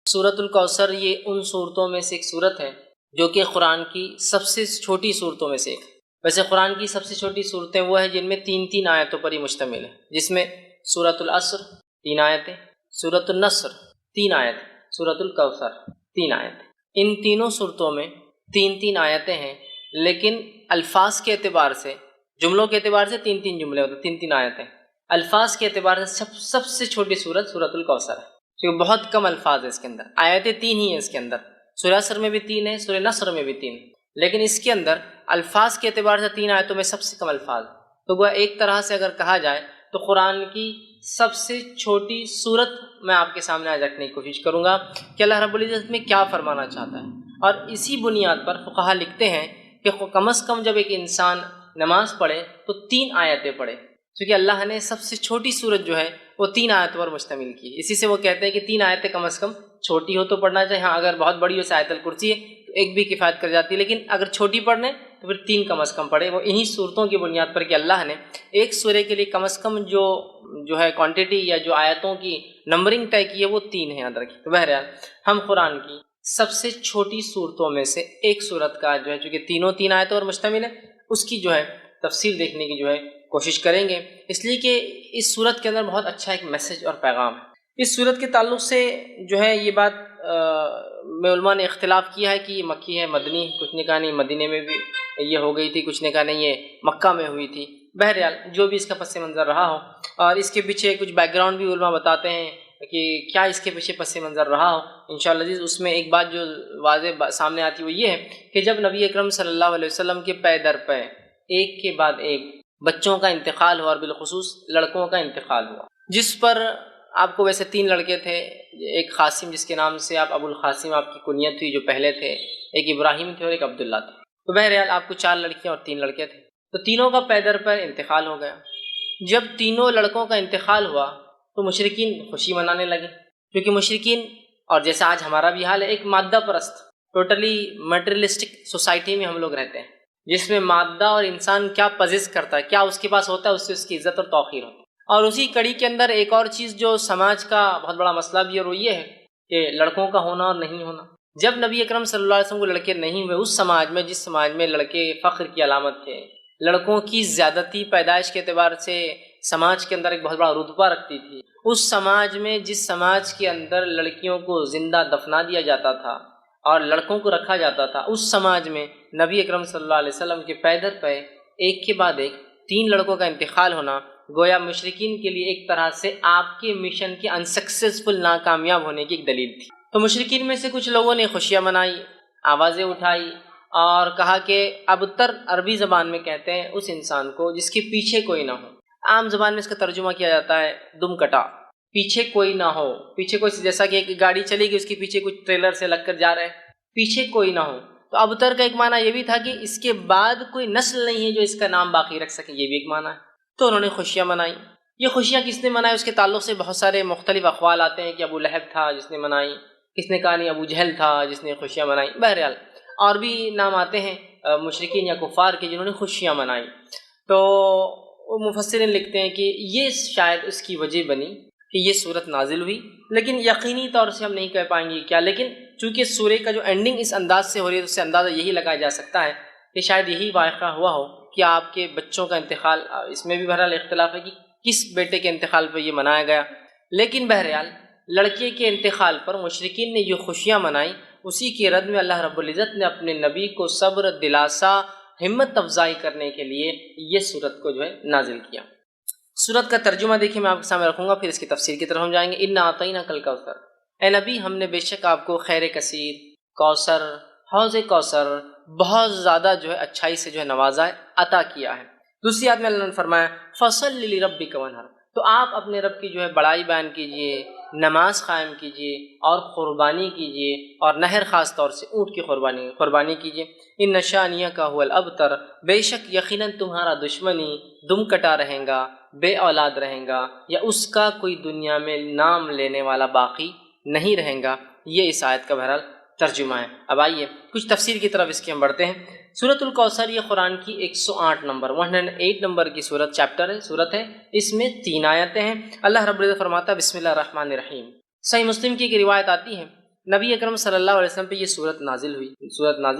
سورۃ الکوثر یہ ان صورتوں میں سے ایک صورت ہے جو کہ قرآن کی سب سے چھوٹی صورتوں میں سے ایک ہے۔ ویسے قرآن کی سب سے چھوٹی صورتیں وہ ہیں جن میں 3 آیتوں پر ہی مشتمل ہے، جس میں سورۃ العصر 3 آیتیں، سورۃ النصر 3 آیتیں، سورۃ الکوثر 3 آیتیں۔ ان تینوں صورتوں میں 3 آیتیں ہیں، لیکن الفاظ کے اعتبار سے، جملوں کے اعتبار سے 3 جملے ہوتے ہیں، 3 آیتیں۔ الفاظ کے اعتبار سے سب سے چھوٹی صورت سورۃ الکوثر ہے، کیونکہ بہت کم الفاظ ہیں اس کے اندر، آیتیں 3 ہی ہیں اس کے اندر۔ سورہ عصر میں بھی 3 ہیں، سورہ نصر میں بھی 3، لیکن اس کے اندر الفاظ کے اعتبار سے 3 آیتوں میں سب سے کم الفاظ۔ تو وہ ایک طرح سے اگر کہا جائے تو قرآن کی سب سے چھوٹی صورت میں آپ کے سامنے آج رکھنے کی کوشش کروں گا کہ اللہ رب العزت میں کیا فرمانا چاہتا ہے۔ اور اسی بنیاد پر فقہا لکھتے ہیں کہ کم از کم جب ایک انسان نماز پڑھے تو 3 آیتیں پڑھے، کیونکہ اللہ نے سب سے چھوٹی صورت جو ہے وہ 3 آیتوں پر مشتمل کی ہے۔ اسی سے وہ کہتے ہیں کہ 3 آیتیں کم از کم چھوٹی ہو تو پڑھنا چاہیے، ہاں اگر بہت بڑی ہو سے آیت الکرسی ہے تو ایک بھی کفایت کر جاتی ہے، لیکن اگر چھوٹی پڑھنے تو پھر 3 کم از کم پڑھے۔ وہ انہی صورتوں کی بنیاد پر کہ اللہ نے ایک سورے کے لیے کم از کم جو ہے کوانٹٹی یا جو آیتوں کی نمبرنگ طے کی ہے وہ 3 ہے، یاد رکھیے۔ تو بہرحال ہم قرآن کی سب سے چھوٹی صورتوں میں سے ایک صورت کا جو ہے، چونکہ تینوں 3 آیتوں پر مشتمل ہے، اس کی جو ہے تفسیر دیکھنے کی جو ہے کوشش کریں گے، اس لیے کہ اس صورت کے اندر بہت اچھا ایک میسج اور پیغام ہے۔ اس صورت کے تعلق سے جو ہے یہ بات میں علماء نے اختلاف کیا ہے کہ یہ مکی ہے مدنی، کچھ نے کہا نہیں مدینے میں بھی یہ ہو گئی تھی، کچھ نے کہا نہیں یہ مکہ میں ہوئی تھی۔ بہرحال جو بھی اس کا پس منظر رہا ہو، اور اس کے پیچھے کچھ بیک گراؤنڈ بھی علماء بتاتے ہیں کہ کیا اس کے پیچھے پس منظر رہا ہو، انشاءاللہ عزیز اس میں ایک بات جو واضح سامنے آتی وہ یہ ہے کہ جب نبی اکرم صلی اللہ علیہ وسلم کے پے در پے ایک کے بعد ایک بچوں کا انتقال ہوا، اور بالخصوص لڑکوں کا انتقال ہوا، جس پر آپ کو ویسے 3 لڑکے تھے، ایک قاسم جس کے نام سے آپ ابو القاسم آپ کی کنیت ہوئی جو پہلے تھے، ایک ابراہیم تھے اور ایک عبداللہ تھے۔ تو بہرحال آپ کو 4 لڑکیاں اور 3 لڑکے تھے، تو تینوں کا پے در پے انتقال ہو گیا۔ جب تینوں لڑکوں کا انتقال ہوا تو مشرکین خوشی منانے لگے، کیونکہ مشرکین، اور جیسا آج ہمارا بھی حال ہے، ایک مادہ پرست ٹوٹلی میٹریلسٹک سوسائٹی میں ہم لوگ رہتے ہیں، جس میں مادہ اور انسان کیا پزیس کرتا ہے، کیا اس کے پاس ہوتا ہے، اس سے اس کی عزت اور توقیر ہوتی ہے۔ اور اسی کڑی کے اندر ایک اور چیز جو سماج کا بہت بڑا مسئلہ بھی ہے، اور وہ یہ ہے کہ لڑکوں کا ہونا اور نہیں ہونا۔ جب نبی اکرم صلی اللہ علیہ وسلم کو لڑکے نہیں ہوئے، اس سماج میں، جس سماج میں لڑکے فخر کی علامت تھے، لڑکوں کی زیادتی پیدائش کے اعتبار سے سماج کے اندر ایک بہت بڑا رتبہ رکھتی تھی، اس سماج میں، جس سماج کے اندر لڑکیوں کو زندہ دفنا دیا جاتا تھا اور لڑکوں کو رکھا جاتا تھا، اس سماج میں نبی اکرم صلی اللہ علیہ وسلم کے پے در پے ایک کے بعد ایک 3 لڑکوں کا انتقال ہونا گویا مشرکین کے لیے ایک طرح سے آپ کے مشن کے انسکسیسفل، ناکامیاب ہونے کی ایک دلیل تھی۔ تو مشرکین میں سے کچھ لوگوں نے خوشیاں منائی، آوازیں اٹھائی اور کہا کہ ابتر عربی زبان میں کہتے ہیں اس انسان کو جس کے پیچھے کوئی نہ ہو۔ عام زبان میں اس کا ترجمہ کیا جاتا ہے دم کٹا، پیچھے کوئی نہ ہو، پیچھے کوئی، جیسا کہ ایک گاڑی چلے گی اس کے پیچھے کچھ ٹریلر سے لگ کر جا رہے ہیں، پیچھے کوئی نہ ہو۔ تو ابتر کا ایک معنی یہ بھی تھا کہ اس کے بعد کوئی نسل نہیں ہے جو اس کا نام باقی رکھ سکے، یہ بھی ایک معنی ہے۔ تو انہوں نے خوشیاں منائی۔ یہ خوشیاں کس نے منائی، اس کے تعلق سے بہت سارے مختلف اقوال آتے ہیں کہ ابو لہب تھا جس نے منائی، کس نے کہا نہیں ابو جہل تھا جس نے خوشیاں منائی۔ بہرحال اور بھی نام آتے ہیں مشرکین یا کفار کے جنہوں نے خوشیاں منائی۔ تو مفسرین لکھتے ہیں کہ یہ شاید اس کی وجہ بنی کہ یہ صورت نازل ہوئی، لیکن یقینی طور سے ہم نہیں کہہ پائیں گے کیا، لیکن چونکہ سورے کا جو اینڈنگ اس انداز سے ہو رہی ہے، اس سے اندازہ یہی لگایا جا سکتا ہے کہ شاید یہی واقعہ ہوا ہو کہ آپ کے بچوں کا انتقال، اس میں بھی بہرحال اختلاف ہے کہ کس بیٹے کے انتقال پہ یہ منایا گیا، لیکن بہرحال لڑکے کے انتقال پر مشرکین نے جو خوشیاں منائی، اسی کی رد میں اللہ رب العزت نے اپنے نبی کو صبر، دلاسا، ہمت افزائی کرنے کے لیے یہ صورت کو جو ہے نازل کیا۔ صورت کا ترجمہ دیکھیں میں آپ کے سامنے رکھوں گا، پھر اس کی تفسیر کی طرف ہم جائیں گے۔ اِنَّا أَعْطَيْنَاكَ الْكَوْثَرَ، اے نبی ہم نے بے شک آپ کو خیر کثیر، کوثر، حوض کوثر، بہت زیادہ جو ہے اچھائی سے جو ہے نوازا ہے، عطا کیا ہے۔ دوسری آیت میں اللہ نے فرمایا فَصَلِّ لِرَبِّكَ وَانْحَرْ، تو آپ اپنے رب کی جو ہے بڑائی بیان کیجئے، نماز قائم کیجئے اور قربانی کیجئے، اور نہر خاص طور سے اونٹ کی قربانی کیجئے۔ ان شانیک هو الابتر، بے شک یقیناً تمہارا دشمنی دم کٹا رہے گا، بے اولاد رہے گا، یا اس کا کوئی دنیا میں نام لینے والا باقی نہیں رہے گا۔ یہ اس آیت کا بہرحال ترجمہ ہے۔ اب آئیے کچھ تفسیر کی طرف اس کی ہم بڑھتے ہیں۔ سورۃ الکوثر یہ قرآن کی 108 نمبر کی سورت ہے، اس میں 3 آیتیں ہیں۔ اللہ رب العزت فرماتا ہے بسم اللہ الرحمن الرحیم۔ صحیح مسلم کی ایک روایت آتی ہے، نبی اکرم صلی اللہ علیہ وسلم پہ یہ صورت نازل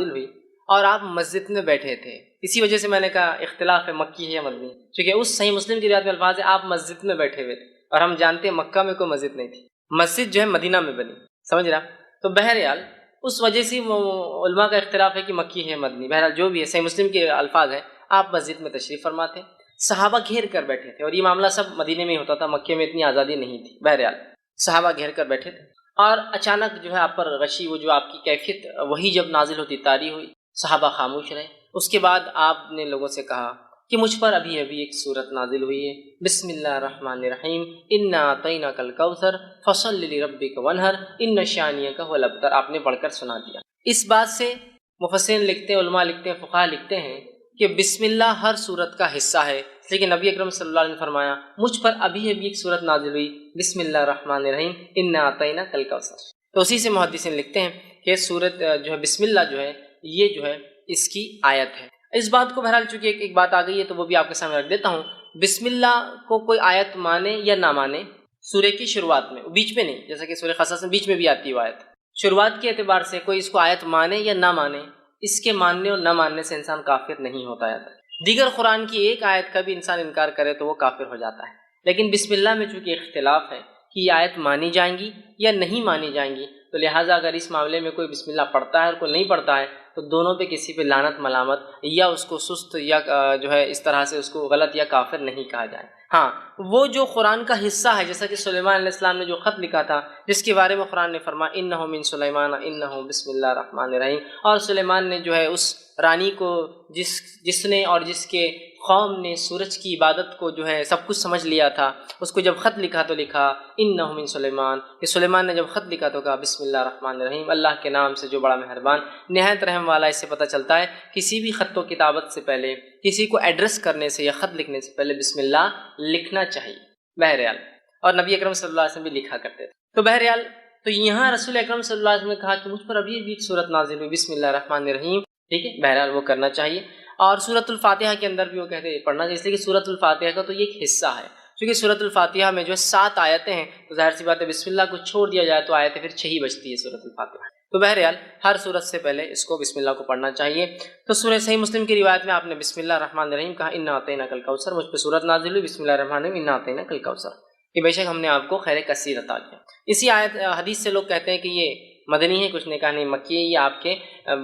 ہوئی اور آپ مسجد میں بیٹھے تھے. اسی وجہ سے میں نے کہا اختلاف ہے مکی ہے یا مدنی، کیونکہ اس صحیح مسلم کی روایت میں الفاظ ہے آپ مسجد میں بیٹھے ہوئے تھے، اور ہم جانتے ہیں مکہ میں کوئی مسجد نہیں تھی، مسجد جو ہے مدینہ میں بنی. سمجھ رہا؟ تو بہرحال اس وجہ سے علماء کا اختلاف ہے کہ مکی ہے مدنی. بہرحال جو بھی ہے، صحیح مسلم کے الفاظ ہیں آپ مسجد میں تشریف فرما تھے، صحابہ گھیر کر بیٹھے تھے، اور یہ معاملہ سب مدینے میں ہی ہوتا تھا، مکے میں اتنی آزادی نہیں تھی. بہرحال صحابہ گھیر کر بیٹھے تھے، اور اچانک جو ہے آپ پر غشی، وہ جو آپ کی کیفیت وہی جب نازل ہوتی طاری ہوئی، صحابہ خاموش رہے. اس کے بعد آپ نے لوگوں سے کہا کہ مجھ پر ابھی ایک صورت نازل ہوئی ہے، بسم اللہ الرحمن الرحیم، انا اعطیناک الکوثر فصل لربک وانحر ان شانئک هو الابتر. آپ نے پڑھ کر سنا دیا. اس بات سے مفسرین لکھتے ہیں، علماء لکھتے ہیں، فقہاء لکھتے ہیں کہ بسم اللہ ہر صورت کا حصہ ہے، لیکن نبی اکرم صلی اللہ علیہ وسلم نے فرمایا مجھ پر ابھی ایک صورت نازل ہوئی، بسم اللہ الرحمن الرحیم انا اعطیناک الکوثر. تو اسی سے محدثین لکھتے ہیں کہ صورت جو ہے بسم اللہ جو ہے یہ جو ہے اس کی آیت ہے. اس بات کو بہرحال چونکہ ایک بات آ گئی ہے تو وہ بھی آپ کے سامنے رکھ دیتا ہوں. بسم اللہ کو کوئی آیت مانے یا نہ مانے، سورہ کی شروعات میں، بیچ میں نہیں، جیسا کہ سورہ قصص میں بیچ میں بھی آتی ہے وہ آیت، شروعات کے اعتبار سے کوئی اس کو آیت مانے یا نہ مانے، اس کے ماننے اور نہ ماننے سے انسان کافر نہیں ہوتا ہے. دیگر قرآن کی ایک آیت کا بھی انسان انکار کرے تو وہ کافر ہو جاتا ہے. لیکن بسم اللہ میں چونکہ اختلاف ہے کہ یہ آیت مانی جائیں گی یا نہیں مانی جائیں گی، تو لہٰذا اگر اس معاملے میں کوئی بسم اللہ پڑھتا ہے اور کوئی نہیں پڑھتا ہے تو دونوں پہ کسی پہ لعنت ملامت یا اس کو سست یا جو ہے اس طرح سے اس کو غلط یا کافر نہیں کہا جائے. ہاں وہ جو قرآن کا حصہ ہے، جیسا کہ سلیمان علیہ السلام نے جو خط لکھا تھا جس کے بارے میں قرآن نے فرمایا انہ من سلیمان انہ بسم اللہ الرحمن الرحیم، اور سلیمان نے جو ہے اس رانی کو جس نے اور جس کے قوم نے سورج کی عبادت کو جو ہے سب کچھ سمجھ لیا تھا، اس کو جب خط لکھا تو لکھا انہ من سلیمان، کہ سلیمان نے جب خط لکھا تو کہا بسم اللہ الرحمن الرحیم، اللہ کے نام سے جو بڑا مہربان نہایت رحم والا. اس سے پتہ چلتا ہے کسی بھی خط و کتابت سے پہلے، کسی کو ایڈریس کرنے سے یا خط لکھنے سے پہلے بسم اللہ لکھنا چاہیے. بہرحال اور نبی اکرم صلی اللہ علیہ وسلم بھی لکھا کرتے تھے. تو بہرحال تو یہاں رسول اکرم صلی اللہ علیہ وسلم نے کہا کہ مجھ پر ابھی ایک صورت نازل ہوئی بسم اللہ الرحمن الرحیم. ٹھیک ہے، بہرحال وہ کرنا چاہیے. اور سورۃ الفاتحہ کے اندر بھی وہ کہتے ہیں پڑھنا چاہیے، اس لیے کہ سورۃ الفاتحہ کا تو یہ ایک حصہ ہے. چونکہ سورۃ الفاتحہ میں جو 7 آیتیں ہیں تو ظاہر سی بات ہے بسم اللہ کو چھوڑ دیا جائے تو آیتیں پھر 6 ہی بچتی ہے سورۃ الفاتحہ. تو بہرحال ہر سورت سے پہلے اس کو بسم اللہ کو پڑھنا چاہیے. تو سورہ صحیح مسلم کی روایت میں آپ نے بسم اللہ الرحمن الرحیم کہا انا اعطیناک الکوثر، مجھ پہ سورت نازل ہوئی بسم اللہ الرحمن الرحیم انا اعطیناک الکوثر، کہ بے شک ہم نے آپ کو خیر کثیر عطا کیا. اسی آیت حدیث سے لوگ کہتے ہیں کہ یہ مدنی ہے، کچھ نے کہا نہیں مکی ہے. یہ آپ کے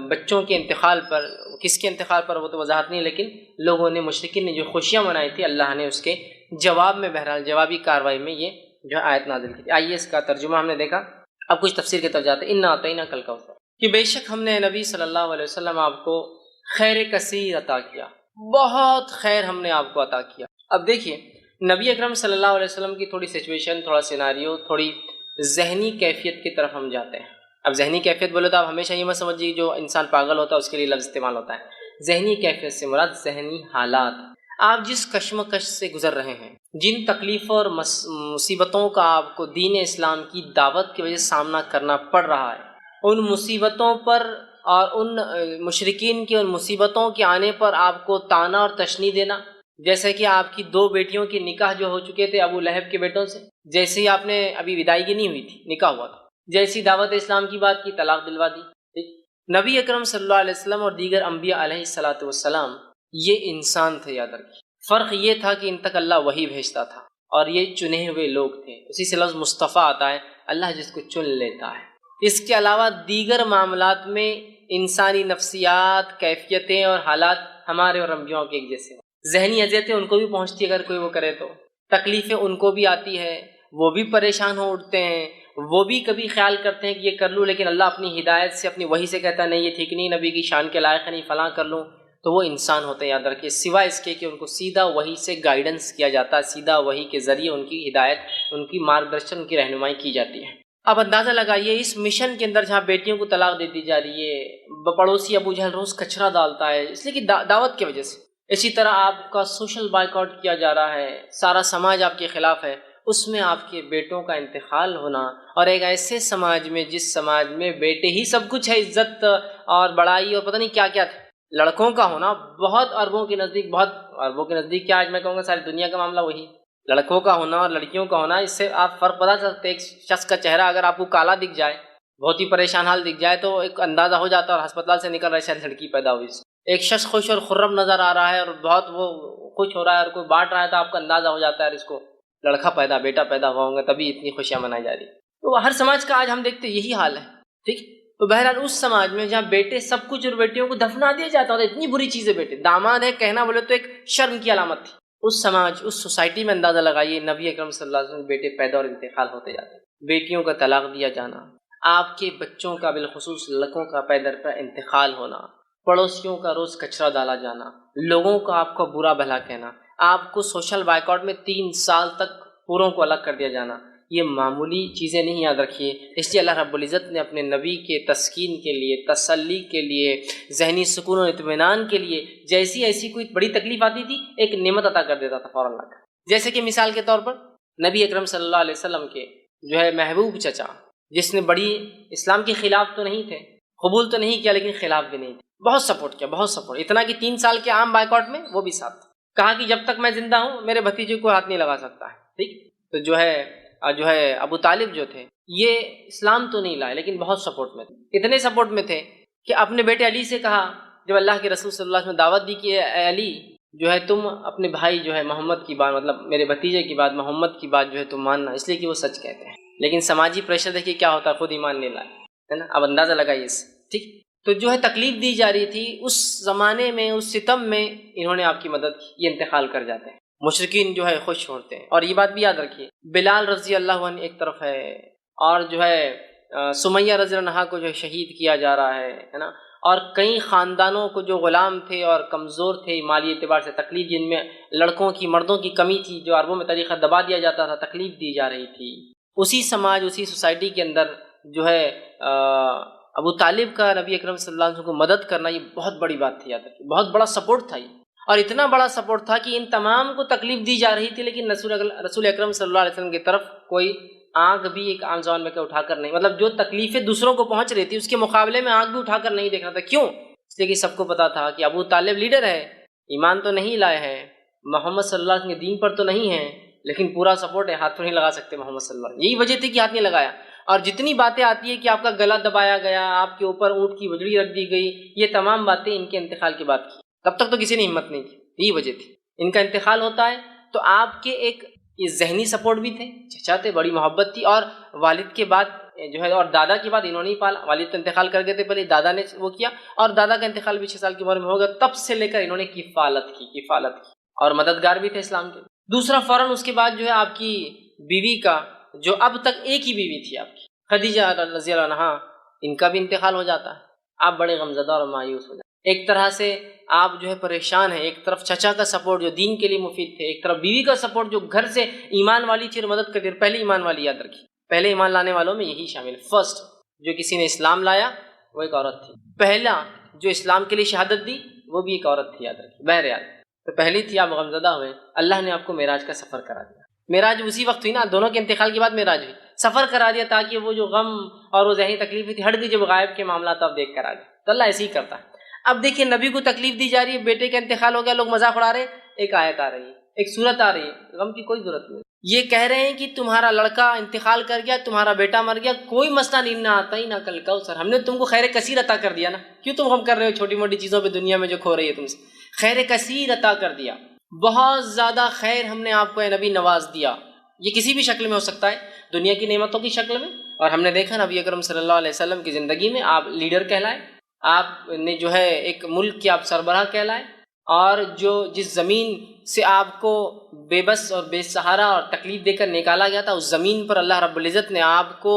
بچوں کے انتقال پر، کس کے انتقال پر وہ تو وضاحت نہیں، لیکن لوگوں نے مشرکین نے جو خوشیاں منائی تھی اللہ نے اس کے جواب میں، بہرحال جوابی کارروائی میں یہ جو آیت نازل کی. آئیے اس کا ترجمہ ہم نے دیکھا، اب کچھ تفسیر کی طرف جاتے ہیں. انا اعطیناک الکوثر، کہ بے شک ہم نے نبی صلی اللہ علیہ وسلم آپ کو خیر کثیر عطا کیا، بہت خیر ہم نے آپ کو عطا کیا. اب دیکھیے نبی اکرم صلی اللہ علیہ وسلم کی تھوڑی سچویشن، تھوڑا سیناریو، تھوڑی ذہنی کیفیت کی طرف ہم جاتے ہیں. اب ذہنی کیفیت بولے تو آپ ہمیشہ یہ مت سمجھیے جو انسان پاگل ہوتا ہے اس کے لیے لفظ استعمال ہوتا ہے. ذہنی کیفیت سے مراد ذہنی حالات، آپ جس کشمکش سے گزر رہے ہیں، جن تکلیفوں اور مصیبتوں کا آپ کو دین اسلام کی دعوت کی وجہ سے سامنا کرنا پڑ رہا ہے، ان مصیبتوں پر اور ان مشرکین کی ان مصیبتوں کے آنے پر آپ کو طعنہ اور تشنیع دینا. جیسے کہ آپ کی 2 بیٹیوں کی نکاح جو ہو چکے تھے ابو لہب کے بیٹوں سے، جیسے ہی آپ نے ابھی ودائیگی نہیں ہوئی تھی، نکاح ہوا تھا، جیسی دعوت اسلام کی بات کی طلاق دلوا دی. نبی اکرم صلی اللہ علیہ وسلم اور دیگر انبیاء علیہ الصلاۃ والسلام یہ انسان تھے، یاد رکھیے. فرق یہ تھا کہ ان تک اللہ وحی بھیجتا تھا اور یہ چنے ہوئے لوگ تھے. اسی سے لفظ مصطفیٰ آتا ہے، اللہ جس کو چن لیتا ہے. اس کے علاوہ دیگر معاملات میں انسانی نفسیات، کیفیتیں اور حالات ہمارے اور انبیاء کے ایک جیسے. ذہنی اذیتیں ان کو بھی پہنچتی ہے، اگر کوئی وہ کرے تو تکلیفیں ان کو بھی آتی ہے، وہ بھی پریشان ہو اٹھتے ہیں، وہ بھی کبھی خیال کرتے ہیں کہ یہ کر لوں، لیکن اللہ اپنی ہدایت سے، اپنی وحی سے کہتا ہے نہیں یہ ٹھیک نہیں، نبی کی شان کے لائق نہیں، فلاں کر لوں. تو وہ انسان ہوتے ہیں، یاد رکھیے، سوائے اس کے کہ ان کو سیدھا وحی سے گائیڈنس کیا جاتا ہے، سیدھا وحی کے ذریعے ان کی ہدایت، ان کی مارگدرشن، ان کی رہنمائی کی جاتی ہے. اب اندازہ لگائیے اس مشن کے اندر جہاں بیٹیوں کو طلاق دے دی جا رہی ہے، پڑوسی ابو جہل روز کچرا ڈالتا ہے اس لیے کہ دعوت کی وجہ سے. اسی طرح آپ کا سوشل بائیکاٹ کیا جا رہا ہے، سارا سماج آپ کے خلاف ہے، اس میں آپ کے بیٹوں کا انتقال ہونا، اور ایک ایسے سماج میں جس سماج میں بیٹے ہی سب کچھ ہے، عزت اور بڑائی اور پتہ نہیں کیا کیا تھے، لڑکوں کا ہونا بہت اربوں کے نزدیک، بہت اربوں کے نزدیک کیا، آج میں کہوں گا ساری دنیا کا معاملہ وہی لڑکوں کا ہونا اور لڑکیوں کا ہونا. اس سے آپ فرق پتا چلتے، ایک شخص کا چہرہ اگر آپ کو کالا دکھ جائے بہت ہی پریشان حال دکھ جائے تو ایک اندازہ ہو جاتا ہے، اور ہسپتال سے نکل رہا ہے شاید لڑکی پیدا ہوئی اس کو۔ ایک شخص خوش اور خرم نظر آ رہا ہے اور بہت وہ خوش ہو رہا ہے اور کوئی بانٹ رہا ہے، تو آپ کا اندازہ ہو جاتا ہے اس کو لڑکا پیدا بیٹا پیدا ہوا ہوں گا، تبھی اتنی خوشیاں منائی جا رہی۔ تو ہر سماج کا آج ہم دیکھتے یہی حال ہے، ٹھیک۔ تو بہرحال اس سماج میں جہاں بیٹے سب کچھ اور بیٹیوں کو دفنا دیا جاتا ہوتا، اتنی بری چیزیں بیٹے، داماد ہے کہنا بولے تو ایک شرم کی علامت تھی اس سماج اس سوسائٹی میں۔ اندازہ لگائیے نبی اکرم صلی اللہ علیہ وسلم بیٹے پیدا اور انتقال ہوتے جاتے، بیٹیوں کا طلاق دیا جانا، آپ کے بچوں کا بالخصوص لڑکوں کا پے در پہ انتقال ہونا، پڑوسیوں کا روز کچرا ڈالا جانا، لوگوں کا آپ کو برا بھلا کہنا، آپ کو سوشل بائیکاٹ میں 3 سال تک پوروں کو الگ کر دیا جانا، یہ معمولی چیزیں نہیں، یاد رکھیے۔ اس لیے اللہ رب العزت نے اپنے نبی کے تسکین کے لیے، تسلی کے لیے، ذہنی سکون و اطمینان کے لیے جیسی ایسی کوئی بڑی تکلیف آتی تھی ایک نعمت عطا کر دیتا تھا فوراً لا کر۔ جیسے کہ مثال کے طور پر نبی اکرم صلی اللہ علیہ وسلم کے جو ہے محبوب چچا، جس نے بڑی اسلام کے خلاف تو نہیں تھے، قبول تو نہیں کیا لیکن خلاف بھی نہیں تھے، بہت سپورٹ کیا، بہت سپورٹ، اتنا کہ 3 سال کے عام بائیکاٹ میں وہ بھی ساتھ تھے۔ کہا کہ جب تک میں زندہ ہوں میرے بھتیجے کو ہاتھ نہیں لگا سکتا ہے، ٹھیک۔ تو جو ہے ابو طالب جو تھے یہ اسلام تو نہیں لائے لیکن بہت سپورٹ میں تھے، اتنے سپورٹ میں تھے کہ اپنے بیٹے علی سے کہا جب اللہ کے رسول صلی اللہ علیہ وسلم نے دعوت دی کہ اے علی جو ہے تم اپنے بھائی جو ہے محمد کی بات، مطلب میرے بھتیجے کی بات، محمد کی بات جو ہے تم ماننا، اس لیے کہ وہ سچ کہتے ہیں۔ لیکن سماجی پریشر دیکھیے کیا ہوتا ہے، خود ایمان نہیں لائے، ہے نا۔ اب اندازہ لگائیے اس، ٹھیک۔ تو جو ہے تکلیف دی جا رہی تھی اس زمانے میں، اس ستم میں انہوں نے آپ کی مدد کی، یہ انتقال کر جاتے ہیں، مشرکین جو ہے خوش ہوتے ہیں۔ اور یہ بات بھی یاد رکھیے، بلال رضی اللہ عنہ ایک طرف ہے، اور جو ہے سمیہ رضی اللہ عنہا کو جو ہے شہید کیا جا رہا ہے نا، اور کئی خاندانوں کو جو غلام تھے اور کمزور تھے مالی اعتبار سے، تکلیف جن میں لڑکوں کی مردوں کی کمی تھی، جو عربوں میں طریقہ دبا دیا جاتا تھا، تکلیف دی جا رہی تھی، اسی سماج اسی سوسائٹی کے اندر جو ہے ابو طالب کا نبی اکرم صلی اللہ علیہ وسلم کو مدد کرنا یہ بہت بڑی بات تھی، یاد رکھیے، بہت بڑا سپورٹ تھا یہ، اور اتنا بڑا سپورٹ تھا کہ ان تمام کو تکلیف دی جا رہی تھی لیکن رسول اکرم صلی اللہ علیہ وسلم کی طرف کوئی آنکھ بھی ایک عام زبان میں کہ اٹھا کر نہیں، مطلب جو تکلیفیں دوسروں کو پہنچ رہی تھی اس کے مقابلے میں آنکھ بھی اٹھا کر نہیں دیکھنا تھا۔ کیوں؟ اس لیے کہ سب کو پتا تھا کہ ابو طالب لیڈر ہے، ایمان تو نہیں لائے ہیں، محمد صلی اللہ علیہ وسلم کے دین پر تو نہیں ہیں، لیکن پورا سپورٹ ہے، ہاتھ تو نہیں لگا سکتے محمد صلی اللہ علیہ وسلم، یہی وجہ تھی کہ ہاتھ نہیں لگایا۔ اور جتنی باتیں آتی ہے کہ آپ کا گلا دبایا گیا، آپ کے اوپر اونٹ کی وجڑی رکھ دی گئی، یہ تمام باتیں ان کے انتقال کی بات کی، تب تک تو کسی نے ہمت نہیں کی، یہی وجہ تھی۔ ان کا انتقال ہوتا ہے تو آپ کے ایک یہ ذہنی سپورٹ بھی تھے، چچا تھے، بڑی محبت تھی، اور والد کے بعد جو ہے اور دادا کے بعد انہوں نے ہی پالا، والد تو انتقال کر گئے تھے، پہلے دادا نے وہ کیا، اور دادا کا انتقال بھی 6 سال کی عمر میں ہو گیا، تب سے لے کر انہوں نے کفالت کی اور مددگار بھی تھے اسلام کے۔ دوسرا فوراً اس کے بعد جو ہے آپ کی بیوی کا، جو اب تک ایک ہی بیوی تھی آپ کی، خدیجہ رضی اللہ عنہا، ان کا بھی انتقال ہو جاتا ہے، آپ بڑے غمزدہ اور مایوس ہو جاتے ہیں۔ ایک طرح سے آپ جو ہے پریشان ہیں، ایک طرف چچا کا سپورٹ جو دین کے لیے مفید تھے، ایک طرف بیوی کا سپورٹ جو گھر سے ایمان والی تھی اور مدد کرتی ہے۔ پہلے ایمان والی، یاد رکھیے، پہلے ایمان لانے والوں میں یہی شامل، فرسٹ جو کسی نے اسلام لایا وہ ایک عورت تھی، پہلا جو اسلام کے لیے شہادت دی وہ بھی ایک عورت تھی، یاد رکھیے۔ بہرحال تو پہلی تھی، آپ غمزدہ ہوئے، اللہ نے آپ کو معراج کا سفر کرا دیا۔ معراج اسی وقت ہوئی نا، دونوں کے انتقال کے بعد معراج ہوئی، سفر کرا دیا تاکہ وہ جو غم اور وہ ذہنی تکلیفیں تھی ہٹ گئی، جب غائب کے معاملات آپ دیکھ کر آ گئے، تو اللہ ایسے ہی کرتا ہے۔ اب دیکھیے نبی کو تکلیف دی جا رہی ہے، بیٹے کا انتقال ہو گیا، لوگ مذاق اڑا رہے ہیں، ایک آیت آ رہی ہے، ایک سورت آ رہی ہے، غم کی کوئی ضرورت نہیں۔ یہ کہہ رہے ہیں کہ تمہارا لڑکا انتقال کر گیا، تمہارا بیٹا مر گیا، کوئی مسئلہ نہیں، نہ آتا ہی نہ کل کوثر، ہم نے تم کو خیر کثیر عطا کر دیا نا، کیوں تم غم کر رہے ہو چھوٹی موٹی چیزوں پہ دنیا میں جو کھو رہی ہے تم سے؟ خیر کثیر عطا کر دیا، بہت زیادہ خیر ہم نے آپ کو اے نبی نواز دیا۔ یہ کسی بھی شکل میں ہو سکتا ہے، دنیا کی نعمتوں کی شکل میں، اور ہم نے دیکھا نبی اکرم صلی اللہ علیہ وسلم کی زندگی میں آپ لیڈر کہلائے، آپ نے جو ہے ایک ملک کے آپ سربراہ کہلائے، اور جس زمین سے آپ کو بے بس اور بے سہارا اور تکلیف دے کر نکالا گیا تھا، اس زمین پر اللہ رب العزت نے آپ کو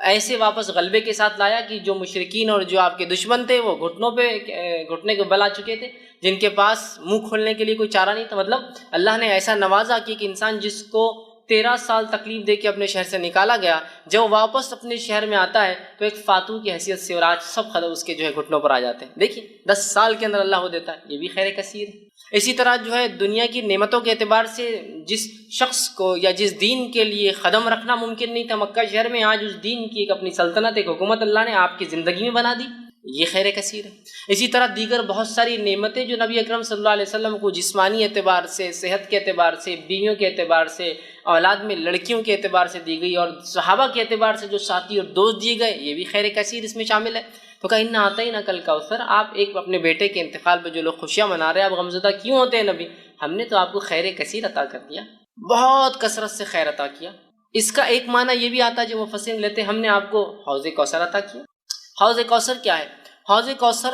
ایسے واپس غلبے کے ساتھ لایا کہ جو مشرکین اور جو آپ کے دشمن تھے وہ گھٹنے کو بل آ چکے تھے، جن کے پاس منہ کھولنے کے لیے کوئی چارہ نہیں تھا۔ مطلب اللہ نے ایسا نوازا کہ انسان جس کو 13 سال تکلیف دے کے اپنے شہر سے نکالا گیا، جب وہ واپس اپنے شہر میں آتا ہے تو ایک فاتح کی حیثیت سے، اور آج سب خدا اس کے جو ہے گھٹنوں پر آ جاتے ہیں۔ دیکھیے 10 سال کے اندر اللہ ہو دیتا ہے، یہ بھی خیر کثیر ہے۔ اسی طرح جو ہے دنیا کی نعمتوں کے اعتبار سے جس شخص کو یا جس دین کے لیے قدم رکھنا ممکن نہیں تھا مکہ شہر میں، آج اس دین کی ایک اپنی سلطنت، ایک حکومت اللہ نے آپ کی زندگی میں بنا دی، یہ خیر کثیر ہے۔ اسی طرح دیگر بہت ساری نعمتیں جو نبی اکرم صلی اللہ علیہ وسلم کو جسمانی اعتبار سے، صحت کے اعتبار سے، بیویوں کے اعتبار سے، اولاد میں لڑکیوں کے اعتبار سے دی گئی، اور صحابہ کے اعتبار سے جو ساتھی اور دوست دیے گئے، یہ بھی خیر کثیر اس میں شامل ہے۔ تو کہا اِنَّا أَعْطَيْنَاكَ الْكَوْثَرَ، آپ ایک اپنے بیٹے کے انتقال پہ جو لوگ خوشیاں منا رہے ہیں، آپ غمزدہ کیوں ہوتے ہیں نبی؟ ہم نے تو آپ کو خیر کثیر عطا کر دیا، بہت کثرت سے خیر عطا کیا۔ اس کا ایک معنی یہ بھی آتا ہے جو مفسرین لیتے ہیں، ہم نے آپ کو حوض کوثر عطا کیا۔ حوض کوثر کیا ہے؟ حوض کوثر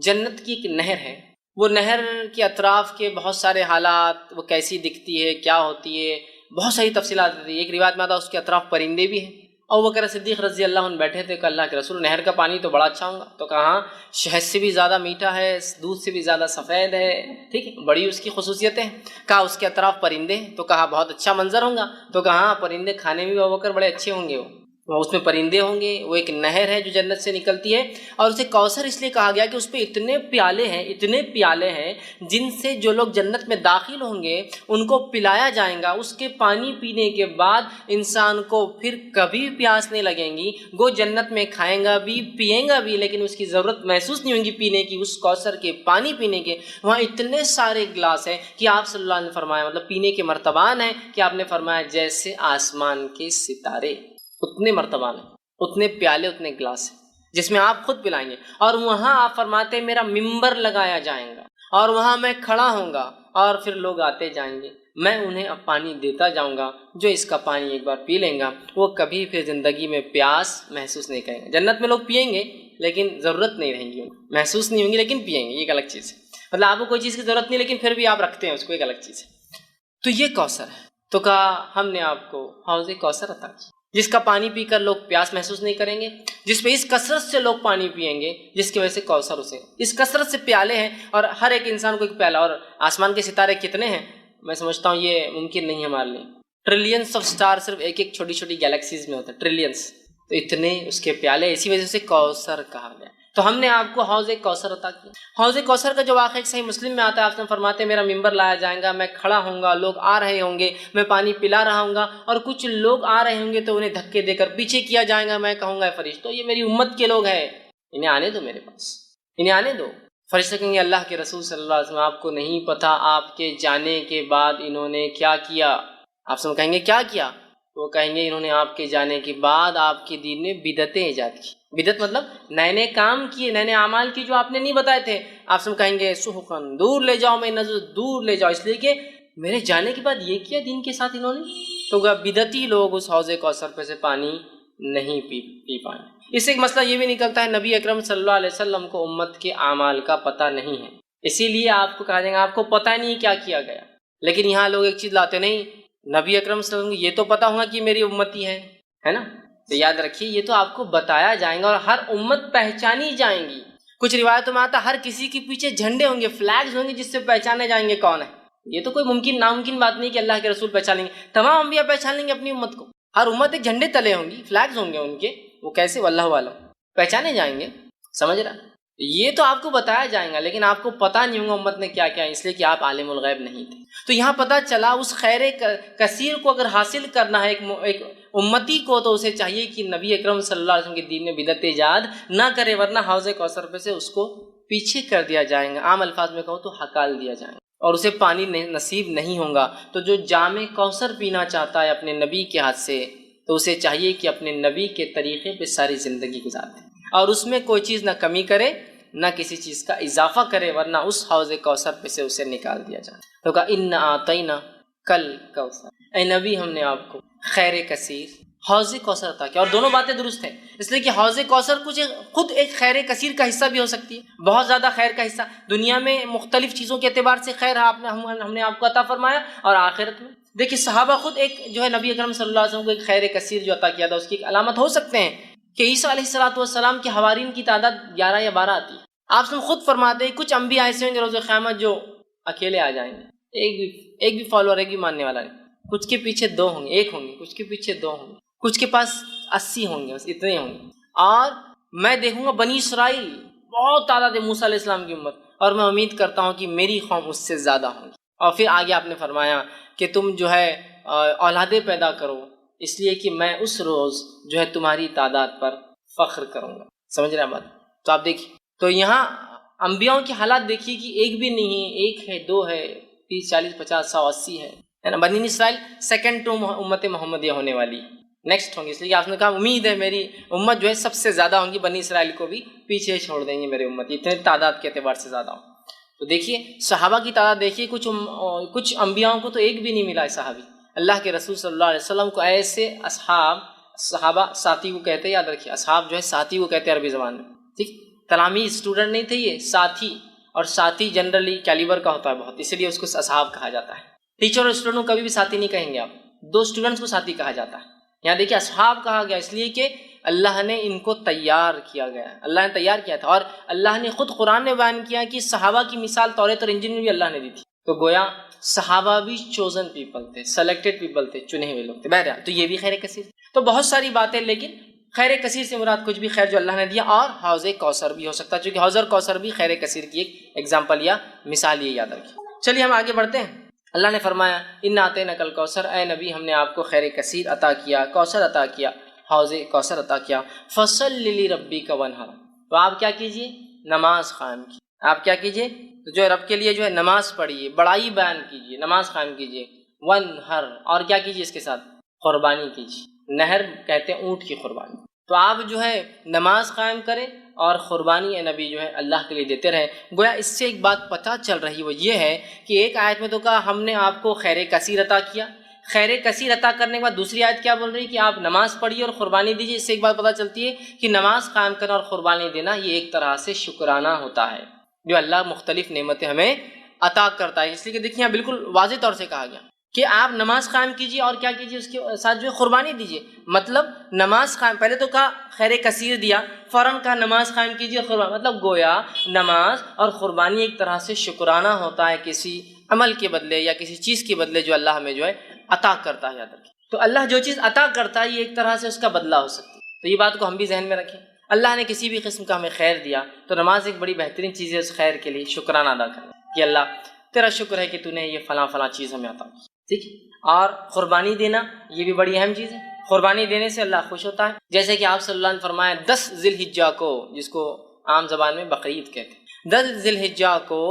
جنت کی ایک نہر ہے۔ وہ نہر کے اطراف کے بہت سارے حالات، وہ کیسی دکھتی ہے، کیا ہوتی ہے، بہت ساری تفصیلات ہوتی ہے۔ ایک روایت میں آتا ہے اس کے اطراف پرندے بھی ہیں۔ ابوبکر صدیق رضی اللہ عنہ بیٹھے تھے کہ اللہ کے رسول، نہر کا پانی تو بڑا اچھا ہوگا؟ تو کہا شہد سے بھی زیادہ میٹھا ہے، دودھ سے بھی زیادہ سفید ہے، ٹھیک ہے، بڑی اس کی خصوصیتیں ہیں۔ کہا اس کے اطراف پرندے ہیں، تو کہا بہت اچھا منظر ہوگا؟ تو کہا پرندے کھانے میں بھی ابوبکر بڑے اچھے ہوں گے، وہ اس میں پرندے ہوں گے، وہ ایک نہر ہے جو جنت سے نکلتی ہے۔ اور اسے کوثر اس لیے کہا گیا کہ اس پہ اتنے پیالے ہیں جن سے جو لوگ جنت میں داخل ہوں گے ان کو پلایا جائے گا۔ اس کے پانی پینے کے بعد انسان کو پھر کبھی پیاس نہیں لگیں گی، وہ جنت میں کھائیں گا بھی، پیئیں گا بھی، لیکن اس کی ضرورت محسوس نہیں ہوگی پینے کی، اس کوثر کے پانی پینے کے۔ وہاں اتنے سارے گلاس ہیں کہ آپ صلی اللہ علیہ وسلم نے فرمایا، مطلب پینے کے مرتبان ہیں کہ آپ نے فرمایا جیسے آسمان کے ستارے، اتنے مرتبہ میں، اتنے پیالے، اتنے گلاس ہیں جس میں آپ خود پلائیں گے۔ اور وہاں آپ فرماتے ہیں میرا ممبر لگایا جائے گا، اور وہاں میں کھڑا ہوں گا، اور پھر لوگ آتے جائیں گے، میں انہیں اب پانی دیتا جاؤں گا۔ جو اس کا پانی ایک بار پی لیں گا وہ کبھی پھر زندگی میں پیاس محسوس نہیں کریں گے۔ جنت میں لوگ پئیں گے لیکن ضرورت نہیں رہیں گی، محسوس نہیں ہوں گی لیکن پئیں گے، یہ ایک الگ چیز ہے۔ مطلب آپ کو کوئی چیز کی ضرورت نہیں لیکن پھر بھی آپ رکھتے ہیں اس کو، ایک الگ چیز ہے۔ تو یہ کوثر ہے۔ تو کہا ہم نے آپ کو حوض کوثر عطا کیا، جس کا پانی پی کر لوگ پیاس محسوس نہیں کریں گے، جس پہ اس کثرت سے لوگ پانی پئیں گے، جس کی وجہ سے کوثر اسے، اس کثرت سے پیالے ہیں، اور ہر ایک انسان کو ایک پیالہ۔ اور آسمان کے ستارے کتنے ہیں؟ میں سمجھتا ہوں یہ ممکن نہیں ہے ہمارے لیے۔ ٹریلینس آف سٹار صرف ایک ایک چھوٹی چھوٹی گیلیکسیز میں ہوتے ہیں، ٹریلینس۔ تو اتنے اس کے پیالے، اسی وجہ سے کوثر کہا گیا۔ تو ہم نے آپ کو حوض کوثر عطا کیا۔ حوض کوثر کا جو واقعہ ایک صحیح مسلم میں آتا ہے، آپ نے فرماتے ہیں میرا ممبر لایا جائے گا، میں کھڑا ہوں گا، لوگ آ رہے ہوں گے، میں پانی پلا رہا ہوں گا، اور کچھ لوگ آ رہے ہوں گے تو انہیں دھکے دے کر پیچھے کیا جائے گا۔ میں کہوں گا اے فرشتوں، یہ میری امت کے لوگ ہیں، انہیں آنے دو میرے پاس، انہیں آنے دو۔ فرشتے کہیں گے اللہ کے رسول صلی اللہ علیہ وسلم آپ کو نہیں پتہ آپ کے جانے کے بعد انہوں نے کیا کیا؟ آپ سب کہیں گے کیا کیا؟ وہ کہیں گے انہوں نے آپ کے جانے کے بعد آپ کے دین میں بدعتیں ایجاد کی۔ بدعت مطلب نئے نئے کام کیے، نئے نئے اعمال کی جو آپ نے نہیں بتائے تھے۔ آپ سب کہیں گے سحقاً، دور لے جاؤ، میں نظر دور لے جاؤ، اس لیے کہ میرے جانے کے بعد یہ کیا دین کے ساتھ انہوں نے۔ تو بدعتی لوگ اس حوض کوثر پہ سے پانی نہیں پی پائیں۔ اس سے ایک مسئلہ یہ بھی نکلتا ہے نبی اکرم صلی اللہ علیہ وسلم کو امت کے اعمال کا پتہ نہیں ہے، اسی لیے آپ کو کہا جائے گا آپ کو پتہ نہیں کیا کیا گیا۔ لیکن یہاں لوگ ایک چیز لاتے نہیں، نبی اکرم صلی اللہ علیہ وسلم کو یہ تو پتہ ہوگا کہ میری امتی ہے نا؟ تو یاد رکھیے یہ تو آپ کو بتایا جائیں گا، اور ہر امت پہچانی جائیں گی۔ کچھ روایتوں میں آتا ہر کسی کے پیچھے جھنڈے ہوں گے، فلیگز ہوں گے جس سے پہچانے جائیں گے کون ہے۔ یہ تو کوئی ناممکن بات نہیں کہ اللہ کے رسول پہچان لیں گے، تمام انبیاء پہچان لیں گے اپنی امت کو۔ ہر امت ایک جھنڈے تلے ہوں گی، فلیگز ہوں گے ان کے، وہ کیسے واللہ عالم پہچانے جائیں گے، سمجھ رہا؟ یہ تو آپ کو بتایا جائے گا لیکن آپ کو پتہ نہیں ہوگا امت نے کیا کیا، اس لیے کہ آپ عالم الغیب نہیں تھے۔ تو یہاں پتہ چلا اس خیر کثیر کو اگر حاصل کرنا ہے ایک امتی کو، تو اسے چاہیے کہ نبی اکرم صلی اللہ علیہ وسلم کے دین میں بدعت ایجاد نہ کرے، ورنہ حوض کوثر پہ سے اس کو پیچھے کر دیا جائے گا، عام الفاظ میں کہوں تو ہکال دیا جائے گا، اور اسے پانی نصیب نہیں ہوگا۔ تو جو جام کوثر پینا چاہتا ہے اپنے نبی کے ہاتھ سے، تو اسے چاہیے کہ اپنے نبی کے طریقے پہ ساری زندگی گزار دے، اور اس میں کوئی چیز نہ کمی کرے نہ کسی چیز کا اضافہ کرے، ورنہ اس حوض کوثر پہ سے اسے نکال دیا جائے۔ تو کہا اِنَّا أَعْطَيْنَاكَ الْكَوْثَرَ، اے نبی ہم نے آپ کو خیر کثیر حوض کوثر عطا کیا۔ اور دونوں باتیں درست ہیں، اس لیے کہ حوض کوثر خود ایک خیر کثیر کا حصہ بھی ہو سکتی ہے، بہت زیادہ خیر کا حصہ۔ دنیا میں مختلف چیزوں کے اعتبار سے خیر ہم نے آپ کو عطا فرمایا، اور آخرت میں دیکھیے صحابہ خود ایک جو ہے نبی اکرم صلی اللہ علیہ وسلم کو ایک خیر کثیر جو عطا کیا تھا، اس کی ایک علامت ہو سکتے ہیں کہ عیسیٰ علیہ السلام کے حوارین کی تعداد 11 یا 12 آتی ہے۔ آپ سب خود فرماتے ہیں کچھ انبیاء ایسے ہوں گے روز قیامت جو اکیلے آ جائیں گے، ایک بھی فالوور، ایک بھی ماننے والا نہیں، کچھ کے پیچھے 2 ہوں گے، 1 ہوں گے، کچھ کے پیچھے 2 ہوں گے، کچھ کے پاس 80 ہوں گے، بس اتنے ہوں گے۔ اور میں دیکھوں گا بنی اسرائیل بہت تعداد ہے موسیٰ علیہ السلام کی امت، اور میں امید کرتا ہوں کہ میری قوم اس سے زیادہ ہوں گی۔ اور پھر آگے آپ نے فرمایا کہ تم جو ہے اولادیں پیدا کرو، اس لیے کہ میں اس روز جو ہے تمہاری تعداد پر فخر کروں گا۔ سمجھ رہے ہیں بات؟ تو آپ دیکھیے، تو یہاں انبیاؤں کے حالات دیکھیے کہ ایک بھی نہیں ہے، ایک ہے، دو ہے، 30 40 50 100 80 ہے نا۔ بنی اسرائیل سیکنڈ ٹو امت محمدیہ ہونے والی ہے، نیکسٹ ہوں گی، اس لیے آپ نے کہا امید ہے میری امت جو ہے سب سے زیادہ ہوں گی، بنی اسرائیل کو بھی پیچھے چھوڑ دیں گے میرے امت، اتنے تعداد کے اعتبار سے زیادہ ہوں۔ تو دیکھیے صحابہ کی تعداد دیکھیے، کچھ انبیاؤں کو تو ایک بھی نہیں ملا ہے صحابی، اللہ کے رسول صلی اللہ علیہ وسلم کو ایسے صحابہ ساتھی کو کہتے ہیں، یاد رکھیے اصحاب جو ہے ساتھی کو کہتے ہیں عربی زبان میں، ٹھیک، تلامید اسٹوڈنٹ نہیں تھے یہ، ساتھی، اور ساتھی جنرلی کیلیبر کا ہوتا ہے بہت، اسی لیے اس کو اصحاب کہا جاتا ہے۔ ٹیچر اور اسٹوڈنٹ کو کبھی بھی ساتھی نہیں کہیں گے آپ، دو اسٹوڈنٹس کو ساتھی کہا جاتا ہے۔ یہاں دیکھیے اصحاب کہا گیا اس لیے کہ اللہ نے ان کو تیار کیا گیا، اللہ نے تیار کیا تھا، اور اللہ نے خود قرآن میں بیان کیا کہ صحابہ کی مثال توریت اور انجیل میں بھی اللہ نے دی تھی، تو گویا صحابہ بھی چوزن پیپل تھے، سلیکٹڈ پیپل تھے، چنے ہوئے لوگ تھے۔ بہرحال تو یہ بھی خیر کثیر، تو بہت ساری باتیں، لیکن خیر کثیر سے مراد کچھ بھی خیر جو اللہ نے دیا، اور حوض کوثر بھی ہو سکتا ہے، چونکہ حوض کوثر بھی خیر کثیر کی ایک ایگزامپل یا مثال، یہ یاد رکھیے۔ چلیے ہم آگے بڑھتے ہیں۔ اللہ نے فرمایا انا اعطیناک الکوثر، اے نبی ہم نے آپ کو خیر کثیر عطا کیا، کوثر عطا کیا، حوض کوثر عطا کیا، فصل لربک وانحر، تو آپ کیا کیجئے، نماز قائم کیجئے، آپ کیا کیجئے، تو جو رب کے لیے جو ہے نماز پڑھیے، بڑائی بیان کیجئے، نماز قائم کیجئے، وانحر، اور کیا کیجئے اس کے ساتھ، قربانی کیجئے، نہر کہتے ہیں اونٹ کی قربانی، تو آپ جو ہے نماز قائم کریں اور قربانی اے نبی جو ہے اللہ کے لیے دیتے رہیں۔ گویا اس سے ایک بات پتہ چل رہی وہ یہ ہے کہ ایک آیت میں تو کہا ہم نے آپ کو خیر کثیر عطا کیا، خیر کثیر عطا کرنے کے بعد دوسری آیت کیا بول رہی ہے کہ آپ نماز پڑھیے اور قربانی دیجیے۔ اس سے ایک بات پتہ چلتی ہے کہ نماز قائم کرنا اور قربانی دینا یہ ایک طرح سے شکرانہ ہوتا ہے، جو اللہ مختلف نعمتیں ہمیں عطا کرتا ہے، اس لیے کہ دیکھیے یہاں بالکل واضح طور سے کہا گیا کہ آپ نماز قائم کیجیے اور کیا کیجیے، اس کے ساتھ جو ہے قربانی دیجیے، مطلب نماز قائم، پہلے تو کہا خیر کثیر دیا، فوراً کہا نماز قائم کیجیے اور قربانی، مطلب گویا نماز اور قربانی ایک طرح سے شکرانہ ہوتا ہے کسی عمل کے بدلے یا کسی چیز کے بدلے جو اللہ ہمیں جو ہے عطا کرتا ہے، یاد رکھیں۔ تو اللہ جو چیز عطا کرتا ہے یہ ایک طرح سے اس کا بدلہ ہو سکتی ہے، تو یہ بات کو ہم بھی ذہن میں رکھیں۔ اللہ نے کسی بھی قسم کا ہمیں خیر دیا تو نماز ایک بڑی بہترین چیز ہے اس خیر کے لیے شکرانہ ادا کرنا کہ اللہ تیرا شکر ہے کہ تو نے یہ فلاں فلاں چیز ہمیں عطا کی، ٹھیک۔ اور قربانی دینا یہ بھی بڑی اہم چیز ہے، قربانی دینے سے اللہ خوش ہوتا ہے، جیسے کہ آپ صلی اللہ علیہ وسلم نے فرمایا 10 ذی الحجہ کو، جس کو عام زبان میں بقرعید کہتے ہیں، 10 ذی الحجہ کو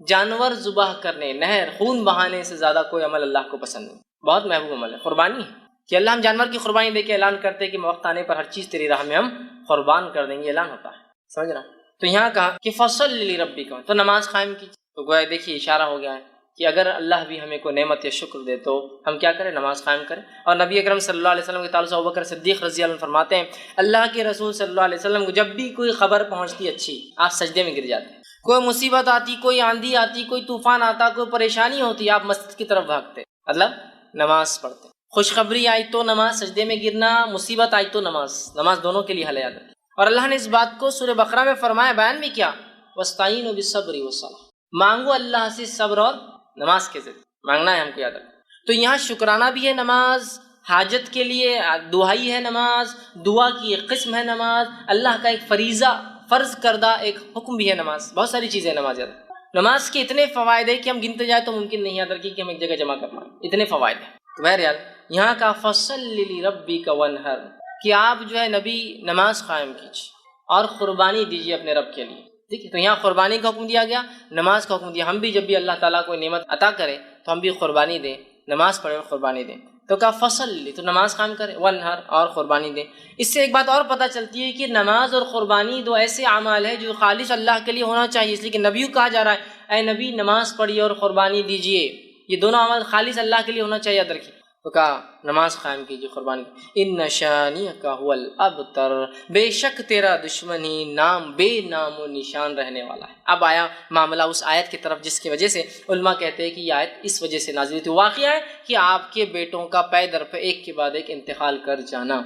جانور ذبح کرنے، نہر خون بہانے سے زیادہ کوئی عمل اللہ کو پسند نہیں، بہت محبوب عمل ہے قربانی ہے، کہ اللہ ہم جانور کی قربانی دے کے اعلان کرتے ہیں کہ وقت آنے پر ہر چیز تیری راہ میں ہم قربان کر دیں گے، اعلان ہوتا ہے، سمجھ رہا۔ تو یہاں کہا کہ فصل لربک، تو نماز قائم کی، تو گویا دیکھیے اشارہ ہو گیا ہے کہ اگر اللہ بھی ہمیں کوئی نعمت یا شکر دے تو ہم کیا کریں، نماز قائم کریں۔ اور نبی اکرم صلی اللہ علیہ وسلم کے تعلق سے ابوبکر صدیق رضی اللہ عنہ فرماتے ہیں اللہ کے رسول صلی اللہ علیہ وسلم کو جب بھی کوئی خبر پہنچتی اچھی، آپ سجدے میں گر جاتے، کوئی مصیبت آتی، کوئی آندھی آتی، کوئی طوفان آتا، کوئی پریشانی ہوتی، آپ مسجد کی طرف بھاگتے، مطلب نماز پڑھتے، خوشخبری آئی تو نماز، سجدے میں گرنا، مصیبت آئی تو نماز دونوں کے لیے حل یاد رکھیں۔ اور اللہ نے اس بات کو سورہ بقرہ میں فرمایا، بیان بھی کیا، وَاسْتَعِینُوا بِالصَّبْرِ وَالصَّلَاةِ، مانگو اللہ سے صبر اور نماز کے ذریعے مانگنا ہے ہم کو، یاد رکھیں۔ تو یہاں شکرانہ بھی ہے نماز، حاجت کے لیے دعائی ہے نماز، دعا کی ایک قسم ہے نماز، اللہ کا ایک فریضہ فرض کردہ ایک حکم بھی ہے نماز، بہت ساری چیزیں نماز، یاد رکھیں۔ نماز کے اتنے فوائد ہیں کہ ہم گنتے جائیں تو ممکن نہیں، یاد رکھیے کہ ہم ایک جگہ جمع کر پائیں، اتنے فوائد ہیں۔ تو بہرحال یہاں کا فصل لربک وانحر، کہ آپ جو ہے نبی نماز قائم کیجیے اور قربانی دیجیے اپنے رب کے لیے، ٹھیک ہے۔ تو یہاں قربانی کا حکم دیا گیا، نماز کا حکم دیا، ہم بھی جب بھی اللہ تعالیٰ کوئی نعمت عطا کرے تو ہم بھی قربانی دیں، نماز پڑھیں اور قربانی دیں، تو کہا فصل لی، تو نماز قائم کریں، وانحر، اور قربانی دیں۔ اس سے ایک بات اور پتہ چلتی ہے کہ نماز اور قربانی دو ایسے اعمال ہیں جو خالص اللہ کے لیے ہونا چاہیے، اس لیے کہ نبیوں کہا جا رہا ہے اے نبی نماز پڑھیے اور قربانی دیجیے، یہ دونوں اعمال خالص اللہ کے لیے ہونا چاہیے، یاد رکھیے۔ تو کہا نماز قائم کیجیے، قربانی، ان شانئک هو الابتر، بے شک تیرا دشمن ہی بے نام و نشان رہنے والا ہے۔ اب آیا معاملہ اس آیت کی طرف جس کی وجہ سے علماء کہتے ہیں کہ یہ آیت اس وجہ سے نازل ہوئی تھی۔ واقعہ ہے کہ آپ کے بیٹوں کا پے در پہ ایک کے بعد ایک انتقال کر جانا،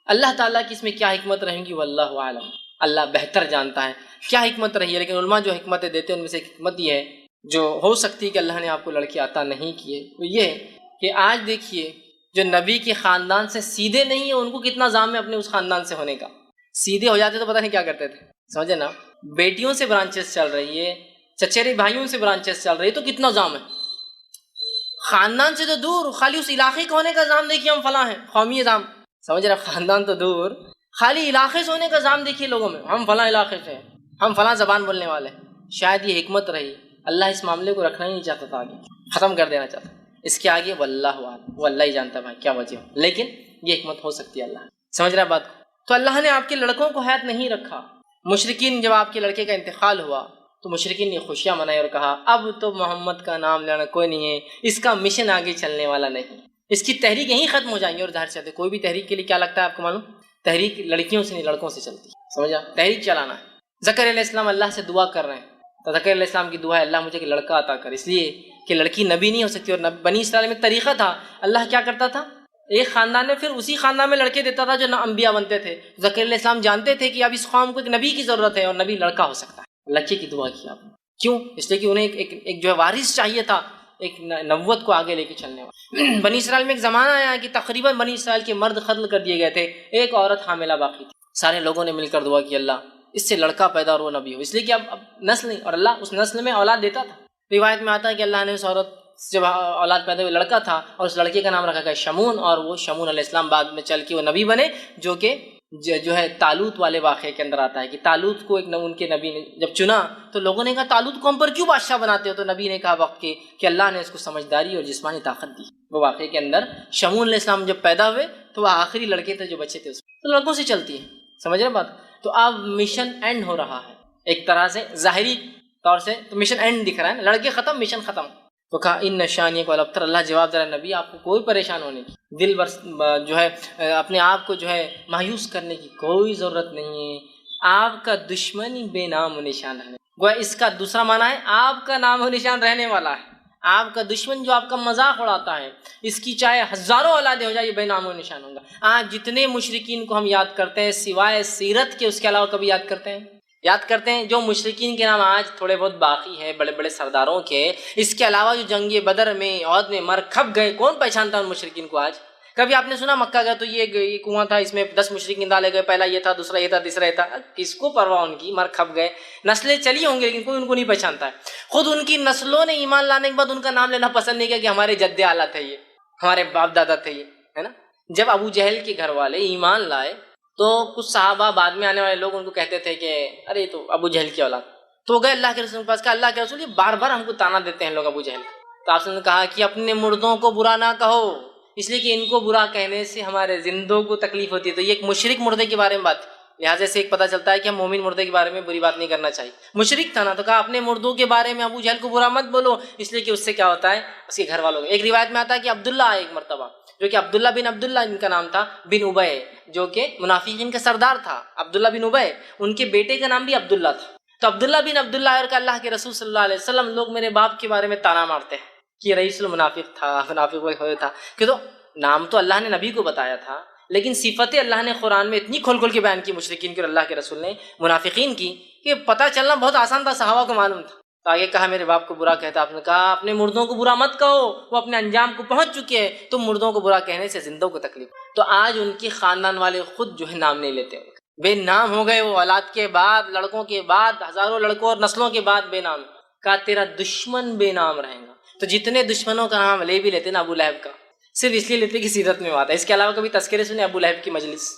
اللہ تعالیٰ کی اس میں کیا حکمت رہیں گی واللہ عالم، اللہ بہتر جانتا ہے کیا حکمت رہی ہے، لیکن علماء جو حکمتیں دیتے ہیں ان میں سے ایک حکمت یہ ہے جو ہو سکتی ہے کہ اللہ نے آپ کو لڑکی عطا نہیں کیے، وہ یہ ہے کہ آج دیکھیے جو نبی کے خاندان سے سیدھے نہیں ہیں ان کو کتنا زام ہے اپنے اس خاندان سے ہونے کا، سیدھے ہو جاتے تو پتہ نہیں کیا کرتے تھے، سمجھے نا، بیٹیوں سے برانچز چل رہی ہے، چچیرے بھائیوں سے برانچز چل رہی ہے، تو کتنا زام ہے، خاندان سے تو دور، خالی اس علاقے کے ہونے کا زام دیکھیے ہم فلاں ہیں، قومی زام، سمجھ رہے، خاندان تو دور، خالی علاقے سے ہونے کا الزام دیکھیے لوگوں میں، ہم فلاں علاقے سے ہیں، ہم فلاں زبان بولنے والے ہیں۔ شاید یہ حکمت رہی، اللہ اس معاملے کو رکھنا ہی نہیں چاہتا تھا، آگے ختم کر دینا چاہتا، اس کے آگے واللہ عالم، وہ اللہ ہی جانتا بھائی کیا وجہ ہو، لیکن یہ حکمت ہو سکتی ہے، اللہ سمجھ رہا ہے بات کو۔ تو اللہ نے آپ کے لڑکوں کو حیات نہیں رکھا۔ مشرکین جب آپ کے لڑکے کا انتقال ہوا تو مشرکین نے خوشیاں منائی اور کہا اب تو محمد کا نام لینا کوئی نہیں ہے، اس کا مشن آگے چلنے والا نہیں، اس کی تحریک یہیں ختم ہو جائیں گی۔ اور ظاہر سے کوئی بھی تحریک کے لیے کیا لگتا ہے آپ کو معلوم، تحریک لڑکیوں سے نہیں لڑکوں سے چلتی ہے، سمجھا؟ تحریک چلانا ہے۔ زکریا علیہ السلام اللہ سے دعا کر رہے ہیں، تو زکریا علیہ السلام کی دعا ہے اللہ مجھے ایک لڑکا عطا کر، اس لیے کہ لڑکی نبی نہیں ہو سکتی، اور بنی اسرائیل میں طریقہ تھا، اللہ کیا کرتا تھا ایک خاندان میں پھر اسی خاندان میں لڑکے دیتا تھا جو نہ انبیاء بنتے تھے۔ زکریا علیہ السلام جانتے تھے کہ اب اس قوم کو ایک نبی کی ضرورت ہے اور نبی لڑکا ہو سکتا ہے، لڑکے کی دعا کی آپ نے، کیوں؟ اس لیے کہ انہیں ایک جو ہے وارث چاہیے تھا، ایک نبوت کو آگے لے کے چلنے والا۔ بنی اسرائیل میں ایک زمانہ آیا کہ تقریباً بنی اسرائیل کے مرد قتل کر دیے گئے تھے، ایک عورت حاملہ باقی تھی، سارے لوگوں نے مل کر دعا کی اللہ اس سے لڑکا پیدا اور وہ نبی ہو، اس لیے کہ اب نسل نہیں، اور اللہ اس نسل میں اولاد دیتا تھا۔ روایت میں آتا ہے کہ اللہ نے اس عورت جب اولاد پیدا ہوئی لڑکا تھا اور اس لڑکے کا نام رکھا گیا شمون، اور وہ شمون علیہ السلام بعد میں چل کے وہ نبی بنے، جو کہ جو ہے طالوت والے واقعے کے اندر آتا ہے کہ طالوت کو ان کے نبی نے جب چنا تو لوگوں نے کہا طالوت کو ہم پر کیوں بادشاہ بناتے ہو، تو نبی نے کہا وقت کہ اللہ نے اس کو سمجھداری اور جسمانی طاقت دی۔ وہ واقعے کے اندر شمون علیہ السلام جب پیدا ہوئے تو وہ آخری لڑکے تھے جو بچے تھے، اس تو لڑکوں سے چلتی ہے، سمجھ رہے بات؟ تو اب مشن اینڈ ہو رہا ہے ایک طرح سے، ظاہری طور سے تو مشن اینڈ دکھ رہا ہے، لڑکے ختم مشن ختم۔ تو کہا ان نشانی کو البتر، اللہ جواب دے رہا نبی آپ کو کوئی پریشان ہونے کی، دل جو ہے اپنے آپ کو جو ہے مایوس کرنے کی کوئی ضرورت نہیں ہے، آپ کا دشمن ہی بے نام و نشان ہے۔ گویا اس کا دوسرا معنی ہے آپ کا نام و نشان رہنے والا ہے، آپ کا دشمن جو آپ کا مذاق اڑاتا ہے اس کی چاہے ہزاروں اولادیں ہو جائے یہ بے نام و نشان ہوگا۔ آج جتنے مشرکین کو ہم یاد کرتے ہیں سوائے سیرت کے، اس کے علاوہ کبھی یاد کرتے ہیں جو مشرکین کے نام آج تھوڑے بہت باقی ہیں بڑے بڑے سرداروں کے، اس کے علاوہ جو جنگ بدر میں عہد میں مر کھپ گئے، کون پہچانتا ہے ان مشرکین کو آج؟ کبھی آپ نے سنا مکہ گئے تو یہ کنواں تھا، اس میں 10 مشرکین ڈالے گئے، پہلا یہ تھا، دوسرا یہ تھا، تیسرا یہ تھا، کس کو پرواہ ان کی، مر کھپ گئے، نسلیں چلی ہوں گی لیکن کوئی ان کو نہیں پہچانتا ہے۔ خود ان کی نسلوں نے ایمان لانے کے بعد ان کا نام لینا پسند نہیں کیا کہ ہمارے جد اعلیٰ تھے یہ، ہمارے باپ دادا تھے یہ، ہے نا؟ جب ابو جہل کے گھر والے ایمان لائے تو کچھ صحابہ بعد میں آنے والے لوگ ان کو کہتے تھے کہ ارے تو ابو جہل کی اولاد، تو گئے اللہ کے رسول کے پاس، کہا اللہ کے رسول یہ بار بار ہم کو تانا دیتے ہیں لوگ ابو جہل، تو آپ نے کہا کہ اپنے مردوں کو برا نہ کہو، اس لیے کہ ان کو برا کہنے سے ہمارے زندوں کو تکلیف ہوتی ہے۔ تو یہ ایک مشرک مردے کے بارے میں بات، لہٰذا سے ایک پتہ چلتا ہے کہ ہم مومن مردے کے بارے میں بری بات نہیں کرنا چاہیے۔ مشرک تھا نا، تو کہا اپنے مردوں کے بارے میں ابو جہل کو برا مت بولو، اس لیے کہ اس سے کیا ہوتا ہے اس کے گھر والوں۔ ایک روایت میں آتا ہے کہ عبداللہ آئے ایک مرتبہ، جو کہ عبداللہ بن عبداللہ ان کا نام تھا بن ابے، جو کہ منافقین کا سردار تھا، عبداللہ بن ابے، ان کے بیٹے کا نام بھی عبداللہ تھا۔ تو عبداللہ بن عبداللہ اور کہ اللہ کے رسول صلی اللہ علیہ وسلم لوگ میرے باپ کے بارے میں تانا مارتے ہیں کہ رئیس المنافق تھا، منافق ہوئے تھا، کہ تو نام تو اللہ نے نبی کو بتایا تھا لیکن صفتیں اللہ نے قرآن میں اتنی کھول کھول کے بیان کی مشرکین کی اور اللہ کے رسول نے منافقین کی کہ پتہ چلنا بہت آسان تھا، صحابہ کو معلوم تھا۔ تو آگے کہا میرے باپ کو برا کہتا، آپ نے کہا اپنے مردوں کو برا مت کہو، وہ اپنے انجام کو پہنچ چکے ہیں، تم مردوں کو برا کہنے سے زندوں کو تکلیف۔ تو آج ان کے خاندان والے خود جو ہے نام نہیں لیتے، بے نام ہو گئے، وہ اولاد کے بعد، لڑکوں کے بعد، ہزاروں لڑکوں اور نسلوں کے بعد بے نام۔ کہا تیرا دشمن بے نام رہے گا۔ تو جتنے دشمنوں کا نام لے بھی لیتے نا، ابو لہب کا صرف اس لیے لیتے کہ سیرت میں آتا ہے، اس کے علاوہ کبھی تذکرے سنے ابو لہب کی مجلس،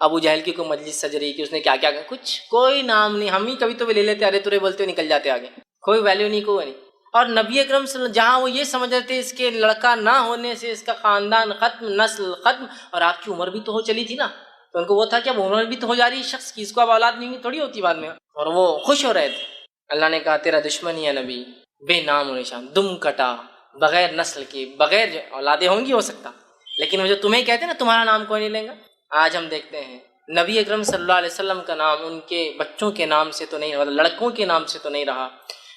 ابو جہل کی کوئی مجلس سج رہی کہ اس نے کیا کیا کچھ کوئی نام نہیں، ہم ہی کبھی تو لے لیتے، ارے ترے بولتے نکل جاتے آگے، کوئی ویلیو نہیں، کوئی نہیں۔ اور نبی اکرم صلی اللہ علیہ وسلم جہاں وہ یہ سمجھ رہے تھے اس کے لڑکا نہ ہونے سے اس کا خاندان ختم، نسل ختم، اور آپ کی عمر بھی تو ہو چلی تھی نا، تو ان کو وہ تھا کہ اب عمر بھی تو ہو جا رہی ہے شخص کی، اس کو اب اولاد نہیں تھوڑی ہوتی بعد میں، اور وہ خوش ہو رہے تھے۔ اللہ نے کہا تیرا دشمن ہی ہے نبی، بے نام و نشان، دم کٹا، بغیر نسل کے، بغیر اولادیں ہوں گی ہو سکتا، لیکن وہ جو تمہیں کہتے ہیں نا تمہارا نام کوئی نہیں لیں گا۔ آج ہم دیکھتے ہیں نبی اکرم صلی اللہ علیہ وسلم کا نام ان کے بچوں کے نام سے تو نہیں رہا، لڑکوں کے نام سے تو نہیں رہا،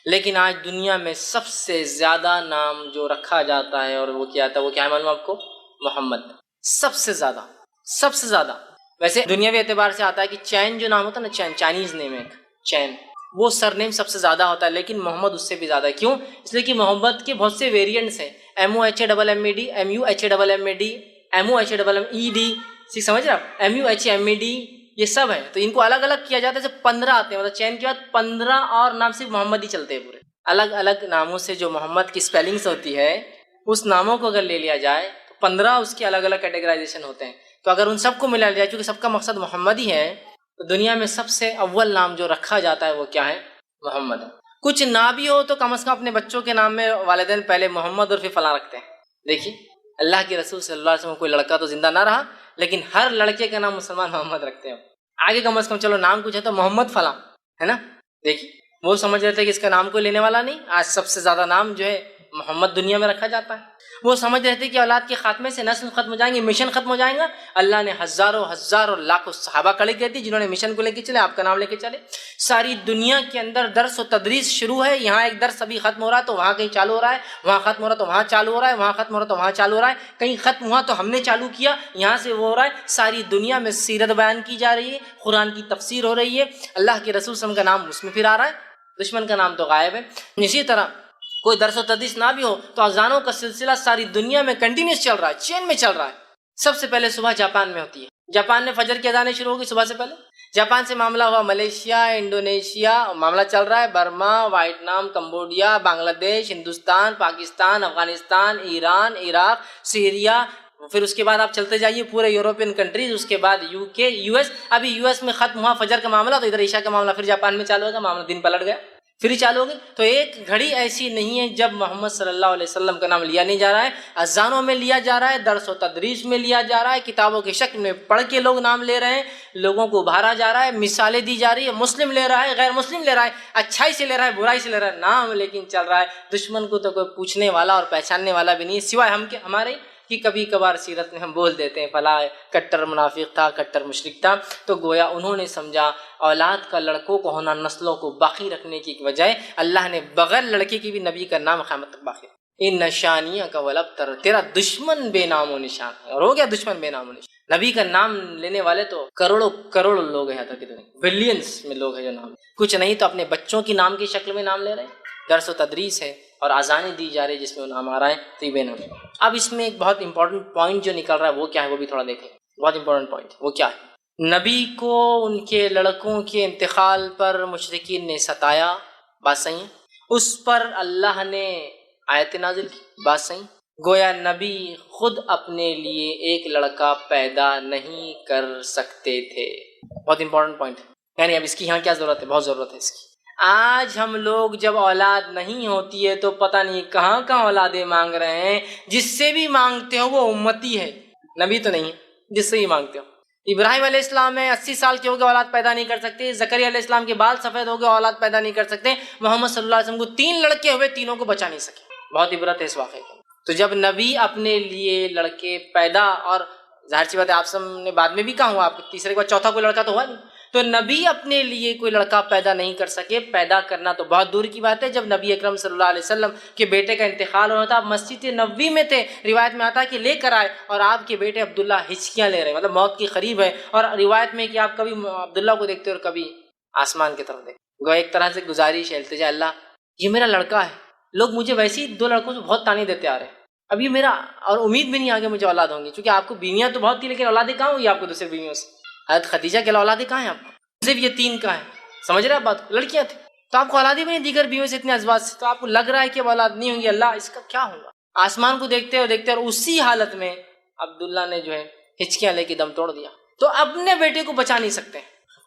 لیکن آج دنیا میں سب سے زیادہ نام جو رکھا جاتا ہے اور وہ کیا تھا، وہ کیا ہے معلوم آپ کو؟ محمد، سب سے زیادہ۔ ویسے دنیاوی اعتبار سے آتا ہے کہ چین جو نام ہوتا ہے نا، چین، چائنیز نیم ہے چین، وہ سر نیم سب سے زیادہ ہوتا ہے، لیکن محمد اس سے بھی زیادہ ہے۔ کیوں؟ اس لیے کہ محمد کے بہت سے ویریئنٹس ہیں، MOHAMMAD، MUHAMMAD، MOHAMMED، سمجھ رہے آپ، MUHMED، یہ سب ہے، تو ان کو الگ الگ کیا جاتا ہے، جیسے 15 آتے ہیں، مطلب چین کے بعد 15 اور نام صرف محمد ہی چلتے ہیں پورے، الگ الگ ناموں سے جو محمد کی اسپیلنگس ہوتی ہے، اس ناموں کو اگر لے لیا جائے تو 15 اس کے الگ الگ کیٹیگرائزیشن ہوتے ہیں۔ تو اگر ان سب کو ملا جائے، چونکہ سب کا مقصد محمد ہی ہے، تو دنیا میں سب سے اول نام جو رکھا جاتا ہے وہ کیا ہے؟ محمد ہے۔ کچھ نہ بھی ہو تو کم از کم اپنے بچوں کے نام میں والدین پہلے محمد اور پھر فلاں رکھتے ہیں۔ دیکھیے اللہ کے رسول صلی اللہ علیہ وسلم کوئی لڑکا تو زندہ نہ رہا، لیکن ہر لڑکے کا نام مسلمان محمد رکھتے ہیں۔ آگے کم از کم چلو نام کچھ ہے تو محمد فلاں ہے نا۔ دیکھیے وہ سمجھ رہے تھے کہ اس کا نام کوئی لینے والا نہیں، آج سب سے زیادہ نام جو ہے محمد دنیا میں رکھا جاتا ہے۔ وہ سمجھ رہے تھے کہ اولاد کے خاتمے سے نسل ختم ہو جائیں گے، مشن ختم ہو جائیں گا۔ اللہ نے ہزاروں لاکھوں صحابہ کھڑے کر دی جنہوں نے مشن کو لے کے چلے، آپ کا نام لے کے چلے۔ ساری دنیا کے اندر درس و تدریس شروع ہے، یہاں ایک درس ابھی ختم ہو رہا ہے تو وہاں کہیں چالو ہو رہا ہے، وہاں ختم ہو رہا ہے تو وہاں چالو ہو رہا ہے، وہاں ختم ہو رہا ہے تو وہاں چالو ہو رہا ہے، کہیں ختم ہوا تو ہم نے چالو کیا، یہاں سے وہ ہو رہا ہے۔ ساری دنیا میں سیرت بیان کی جا رہی ہے، قرآن کی تفسیر ہو رہی ہے، اللہ کے رسول صلی اللہ علیہ وسلم کا نام اس میں پھر آ رہا ہے، دشمن کا نام تو غائب ہے۔ اسی طرح کوئی درس و تدریس نہ بھی ہو تو اذانوں کا سلسلہ ساری دنیا میں کنٹینیوس چل رہا ہے، چین میں چل رہا ہے۔ سب سے پہلے صبح جاپان میں ہوتی ہے، جاپان میں فجر کی اذانیں شروع ہوگی صبح سے پہلے، جاپان سے معاملہ ہوا ملیشیا، انڈونیشیا، معاملہ چل رہا ہے برما، وائٹنام، کمبوڈیا، بنگلہ دیش، ہندوستان، پاکستان، افغانستان، ایران، عراق، سیریا، پھر اس کے بعد آپ چلتے جائیے پورے یورپین کنٹریز، اس کے بعد یو کے، یو ایس۔ ابھی یو ایس میں ختم ہوا فجر کا معاملہ تو ادھر عشاء کا معاملہ پھر جاپان میں چالو ہوگا، معاملہ دن پلٹ گیا، پھر ہی چالو ہو گئی۔ تو ایک گھڑی ایسی نہیں ہے جب محمد صلی اللہ علیہ وسلم کا نام لیا نہیں جا رہا ہے، اذانوں میں لیا جا رہا ہے، درس و تدریس میں لیا جا رہا ہے، کتابوں کے شکل میں پڑھ کے لوگ نام لے رہے ہیں، لوگوں کو ابھارا جا رہا ہے، مثالیں دی جا رہی ہے، مسلم لے رہا ہے، غیر مسلم لے رہا ہے، اچھائی سے لے رہا ہے، برائی سے لے رہا ہے، نام لیکن چل رہا ہے۔ دشمن کو تو کوئی پوچھنے والا اور پہچاننے والا بھی نہیں سوائے ہم کے ہمارے کہ کبھی کبھار سیرت میں ہم بول دیتے ہیں فلاں کٹر منافق تھا، کٹر مشرک تھا، تو گویا انہوں نے سمجھا اولاد کا لڑکوں کو ہونا نسلوں کو باقی رکھنے کی بجائے اللہ نے بغیر لڑکے کی بھی نبی کا نام قیامت تک باقی رکھا۔ ان نشانیاں کا ولبتر، تیرا دشمن بے نام و نشان ہے، اور ہو گیا دشمن بے نام و نشان۔ نبی کا نام لینے والے تو کروڑوں لوگ ہیں، بلینس میں لوگ ہیں جو نام کچھ نہیں تو اپنے بچوں کی نام کی شکل میں نام لے رہے ہیں، درس و تدریس ہے اور اذانیں دی جا رہی ہے جس میں وہ نام آ رہا ہے، تو یہ بے نام ہے۔ اب اس میں ایک بہت امپورٹنٹ پوائنٹ جو نکل رہا ہے وہ کیا ہے، وہ بھی تھوڑا دیکھیں، بہت امپورٹنٹ پوائنٹ وہ کیا ہے۔ نبی کو ان کے لڑکوں کے انتقال پر مشرکین نے ستایا، بات صحیح ہے، اس پر اللہ نے آیت نازل کی، بات صحیح۔ گویا نبی خود اپنے لیے ایک لڑکا پیدا نہیں کر سکتے تھے، بہت امپورٹنٹ پوائنٹ ہے، یعنی اب اس کی یہاں کیا ضرورت ہے، بہت ضرورت ہے اس کی۔ آج ہم لوگ جب اولاد نہیں ہوتی ہے تو پتہ نہیں کہاں کہاں اولادیں مانگ رہے ہیں، جس سے بھی مانگتے ہو وہ امتی ہے، نبی تو نہیں ہے جس سے بھی مانگتے ہو۔ ابراہیم علیہ السلام ہے 80 سال کے ہو گئے اولاد پیدا نہیں کر سکتے، زکریا علیہ السلام کے بال سفید ہو گئے اولاد پیدا نہیں کر سکتے، محمد صلی اللہ علیہ وسلم کو 3 لڑکے ہوئے، تینوں کو بچا نہیں سکے، بہت عبرت ہے اس واقعے کی۔ تو جب نبی اپنے لیے لڑکے پیدا، اور ظاہر سی بات ہے آپ سب نے بعد میں بھی کہا ہوا، آپ تیسرے کے بعد چوتھا کوئی لڑکا تو ہوا نہیں، تو نبی اپنے لیے کوئی لڑکا پیدا نہیں کر سکے، پیدا کرنا تو بہت دور کی بات ہے۔ جب نبی اکرم صلی اللہ علیہ وسلم کے بیٹے کا انتقال ہوا تھا، آپ مسجد نبوی میں تھے، روایت میں آتا ہے کہ لے کر آئے، اور آپ کے بیٹے عبداللہ ہچکیاں لے رہے ہیں، مطلب موت کے قریب ہے، اور روایت میں کہ آپ کبھی عبداللہ کو دیکھتے اور کبھی آسمان کی طرف دیکھتے، گویا ایک طرح سے گزارش ہے، التجا، اللہ یہ میرا لڑکا ہے، لوگ مجھے ویسے ہی 2 لڑکوں سے بہت تانے دیتے آ رہے ہیں، اب یہ میرا، اور امید بھی نہیں آگے مجھے اولاد ہوں گی، چونکہ آپ کو بیویاں تو بہت تھی لیکن اولادیں کہاں ہوئی آپ کو دوسرے بیویوں سے؟ حضرت خدیجہ کے اولادیں کہاں ہیں آپ کو؟ صرف یہ 3 کا ہے، سمجھ رہے آپ بات کو، لڑکیاں تھیں تو آپ کو اولادیں بھی نہیں، دیگر بیویوں سے اتنے ازواج سے، تو آپ کو لگ رہا ہے کہ اب اولاد نہیں ہوں گی، اللہ اس کا کیا ہوگا؟ آسمان کو دیکھتے اور اسی حالت میں عبداللہ نے جو ہے ہچکیاں لے کے دم توڑ دیا۔ تو اپنے بیٹے کو بچا نہیں سکتے،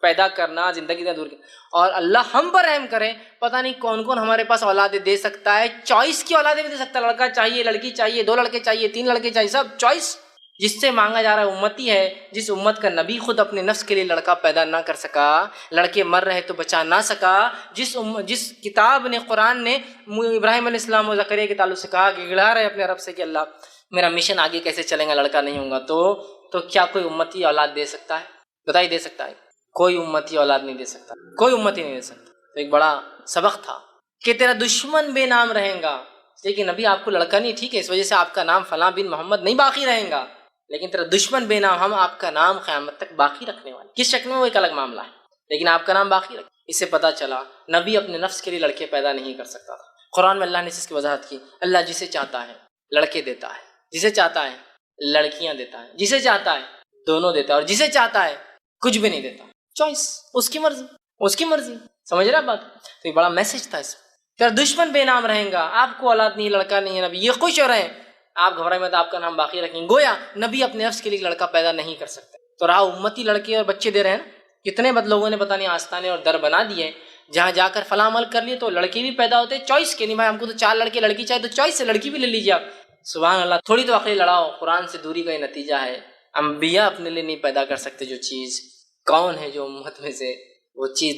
پیدا کرنا زندگی سے دور کی، اور اللہ ہم پر رحم کرے، پتہ نہیں کون کون ہمارے پاس اولادیں دے سکتا ہے، چوائس کی اولادیں بھی دے سکتا ہے، لڑکا چاہیے، لڑکی چاہیے، 2 لڑکے چاہیے، 3 لڑکے چاہیے، سب چوائس۔ جس سے مانگا جا رہا ہے امتی ہے، جس امت کا نبی خود اپنے نفس کے لیے لڑکا پیدا نہ کر سکا، لڑکے مر رہے تو بچا نہ سکا، جس کتاب نے، قرآن نے ابراہیم علیہ السلام و زکریا کے تعلق سے کہا کہ گڑا رہے اپنے رب سے کہ اللہ میرا مشن آگے کیسے چلے گا، لڑکا نہیں ہوں گا، تو کیا کوئی امتی اولاد دے سکتا ہے؟ بتائیے دے سکتا ہے؟ کوئی امتی اولاد نہیں دے سکتا، کوئی امتی نہیں دے سکتا۔ تو ایک بڑا سبق تھا کہ تیرا دشمن بے نام رہے گا، لیکن ابھی آپ کو لڑکا نہیں، ٹھیک ہے، اس وجہ سے آپ کا نام فلاں بن محمد نہیں باقی رہے گا، لیکن تیرا دشمن بے نام، ہم آپ کا نام قیامت تک باقی رکھنے والے، کس شکل میں وہ ایک الگ معاملہ ہے، لیکن آپ کا نام باقی رکھ۔ اس سے پتہ چلا نبی اپنے نفس کے لیے لڑکے پیدا نہیں کر سکتا تھا۔ قرآن میں اللہ نے اس کی وضاحت کی، اللہ جسے چاہتا ہے لڑکے دیتا ہے، جسے چاہتا ہے لڑکیاں دیتا ہے، جسے چاہتا ہے دونوں دیتا ہے، اور جسے چاہتا ہے کچھ بھی نہیں دیتا، چوائس، اس کی مرضی، اس کی مرضی، سمجھ رہے آپ بات؟ تو یہ بڑا میسج تھا اس میں، تیرا دشمن بے نام رہے گا، آپ کو اولاد نہیں، لڑکا نہیں ہے، نبی یہ خوش ہو رہے ہیں، آپ گھبرائیں مت، آپ کا نام باقی رکھیں گے۔ گویا نبی اپنے نفس کے لیے لڑکا پیدا نہیں کر سکتے، تو رہا امتی لڑکے اور بچے دے رہے ہیں نا۔ کتنے بد لوگوں نے پتہ نہیں آستانے اور در بنا دیے، جہاں جا کر فلاں عمل کر لیے تو لڑکے بھی پیدا ہوتے چوائس کے، نہیں بھائی ہم کو تو 4 لڑکے لڑکی چاہیے تو چوائس سے لڑکی بھی لے لیجیے آپ۔ سبحان اللہ، تھوڑی تو عقلی لڑاؤ، قرآن سے دوری کا یہ نتیجہ ہے۔ انبیاء اپنے لیے نہیں پیدا کر سکتے جو چیز، کون ہے جو امت میں سے وہ چیز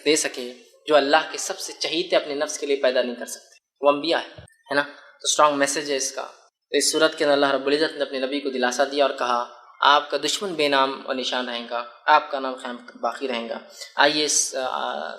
دے سکے جو اللہ کے سب سے چہیتے اپنے نفس کے لیے پیدا نہیں کر سکتے؟ وہ انبیاء ہے نا۔ تو اسٹرانگ میسج ہے اس کا۔ تو اس صورت کے اندر اللہ رب العزت نے اپنے نبی کو دلاسا دیا اور کہا آپ کا دشمن بے نام و نشان رہے گا، آپ کا نام قیامت تک باقی رہے گا۔ آئیے اس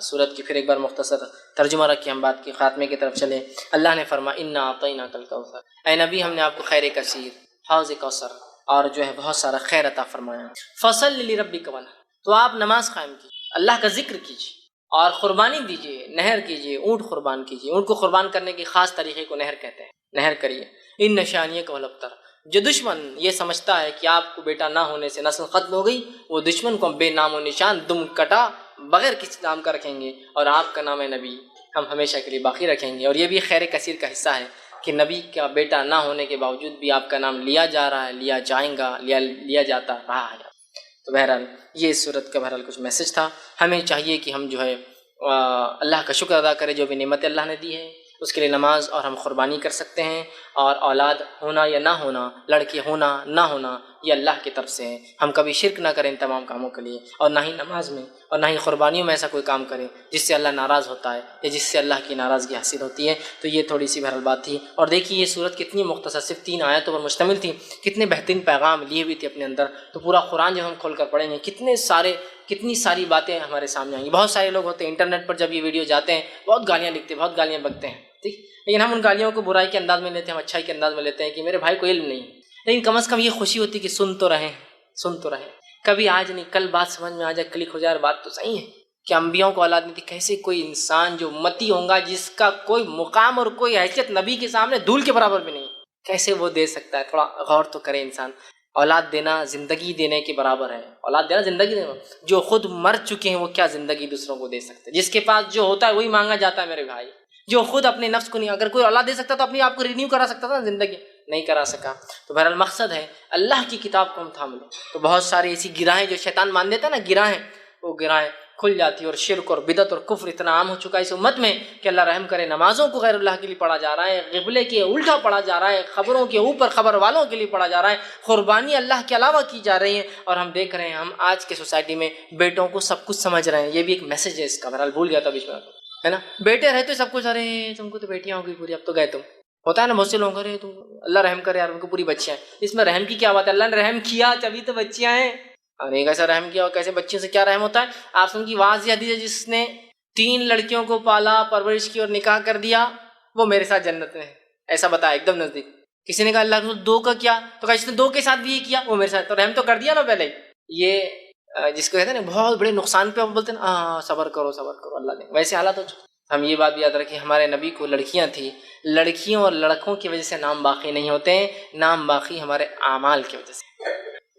صورت کی پھر ایک بار مختصر ترجمہ رکھ کے ہم بات کی خاتمے کی طرف چلیں۔ اللہ نے فرمایا انا اعطیناک الکوثر، اے نبی ہم نے آپ کو خیر کثیر، حوض کوثر اور جو ہے بہت سارا خیر عطا فرمایا۔ فصل لربک ونحر، تو آپ نماز قائم کیجیے، اللہ کا ذکر کیجیے اور قربانی دیجیے، نہر کیجیے، اونٹ قربان کیجیے۔ اونٹ کو قربان کرنے کے خاص طریقے کو نہر کہتے ہیں، نہر کریے۔ ان نشانیہ کا الابتر، جو دشمن یہ سمجھتا ہے کہ آپ کو بیٹا نہ ہونے سے نسل ختم ہو گئی، وہ دشمن کو ہم بے نام و نشان دم کٹا بغیر کسی نام کا رکھیں گے، اور آپ کا نام ہے نبی ہم ہمیشہ کے لیے باقی رکھیں گے۔ اور یہ بھی خیر کثیر کا حصہ ہے کہ نبی کا بیٹا نہ ہونے کے باوجود بھی آپ کا نام لیا جا رہا ہے، لیا جائیں گا، لیا جاتا رہا ہے۔ تو بہرحال یہ اس صورت کا بہرحال کچھ میسج تھا۔ ہمیں چاہیے کہ ہم جو ہے اللہ کا شکر ادا کریں جو بھی نعمت اللہ نے دی ہے، اس کے لیے نماز اور ہم قربانی کر سکتے ہیں، اور اولاد ہونا یا نہ ہونا، لڑکے ہونا نہ ہونا، یہ اللہ کی طرف سے ہے۔ ہم کبھی شرک نہ کریں ان تمام کاموں کے لیے، اور نہ ہی نماز میں اور نہ ہی قربانیوں میں ایسا کوئی کام کریں جس سے اللہ ناراض ہوتا ہے یا جس سے اللہ کی ناراضگی حاصل ہوتی ہے۔ تو یہ تھوڑی سی بہرحال بات تھی۔ اور دیکھیے یہ صورت کتنی مختصر، صرف 3 آیتوں پر مشتمل تھی، کتنے بہترین پیغام لیے ہوئی تھی اپنے اندر۔ تو پورا قرآن جب ہم کھول کر پڑھیں گے کتنی ساری باتیں ہمارے سامنے آئیں گی۔ بہت سارے لوگ ہوتے ہیں انٹرنیٹ پر جب یہ ویڈیو جاتے ہیں بہت گالیاں لکھتے ہیں، بہت گالیاں بکتے ہیں، ٹھیک، لیکن ہم ان گالیوں کو برائی کے انداز میں لیتے ہیں، ہم اچھائی کے انداز میں لیتے ہیں کہ میرے بھائی کو علم نہیں ہے۔ لیکن کم از کم یہ خوشی ہوتی ہے کہ سن تو رہے، کبھی آج نہیں کل بات سمجھ میں آ جائے، کلک ہو جائے، اور بات تو صحیح ہے کہ انبیاؤں کو اولاد نہیں تھی۔ کیسے کوئی انسان جو امتی ہوگا جس کا کوئی مقام اور کوئی حیثیت نبی کے سامنے دھول کے برابر بھی نہیں، کیسے وہ دے سکتا ہے؟ تھوڑا غور تو کرے انسان۔ اولاد دینا زندگی دینے کے برابر ہے، اولاد دینا زندگی دینا۔ جو خود مر چکے ہیں وہ کیا زندگی دوسروں کو دے سکتے؟ جس کے پاس جو ہوتا ہے وہی مانگا جاتا ہے میرے بھائی۔ جو خود اپنے نفس کو نہیں، اگر کوئی اولاد دے سکتا تو اپنے آپ کو رینیو کرا سکتا تھا، زندگی نہیں کرا سکا۔ تو بہرحال مقصد ہے اللہ کی کتاب کو ہم تھام لیں۔ تو بہت ساری ایسی گرہیں جو شیطان مان دیتا ہے نا، گرہیں، وہ گرہیں کھل جاتی ہے، اور شرک اور بدعت اور کفر اتنا عام ہو چکا ہے اس امت میں کہ اللہ رحم کرے، نمازوں کو غیر اللہ کے لیے پڑھا جا رہا ہے، قبلے کے الٹا پڑھا جا رہا ہے، خبروں کے اوپر خبر والوں کے لیے پڑھا جا رہا ہے، قربانی اللہ کے علاوہ کی جا رہی ہیں، اور ہم دیکھ رہے ہیں ہم آج کے سوسائٹی میں بیٹوں کو سب کچھ سمجھ رہے ہیں۔ یہ بھی ایک میسج ہے اس کا، بہرحال بھول گیا تھا بیچ میں، ہے نا، بیٹے رہتے سب کچھ، ارے تم کو تو بیٹیاں ہو گئی پوری، اب تو گئے تم، ہوتا ہے نا بہت سے لوگ، ارے تو اللہ رحم کرے یار ان کو پوری بچیاں ہیں۔ اس میں رحم کی کیا بات ہے؟ اللہ نے رحم کیا تبھی تو بچیاں ہیں، اور ایک ایسا رحم کیا اور کیسے بچیوں سے کیا رحم ہوتا ہے؟ آپ سن کی واضح حدیث ہے، جس نے 3 لڑکیوں کو پالا، پرورش کی اور نکاح کر دیا، وہ میرے ساتھ جنت میں ہے، ایسا بتایا ایک دم نزدیک۔ کسی نے کہا اللہ رسول 2 کا کیا؟ تو کہا جس نے 2 کے ساتھ بھی یہ کیا وہ میرے ساتھ، تو رحم تو کر دیا نا پہلے ہی۔ یہ جس کو کہتے ہیں نا بہت بڑے نقصان پہ بولتے ہیں نا صبر کرو اللہ نے، ویسے حالات ہو چکے۔ ہم یہ بات بھی یاد رکھیں، ہمارے نبی کو لڑکیاں تھیں، لڑکیوں اور لڑکوں کی وجہ سے نام باقی نہیں ہوتے ہیں، نام باقی ہمارے اعمال کی وجہ سے،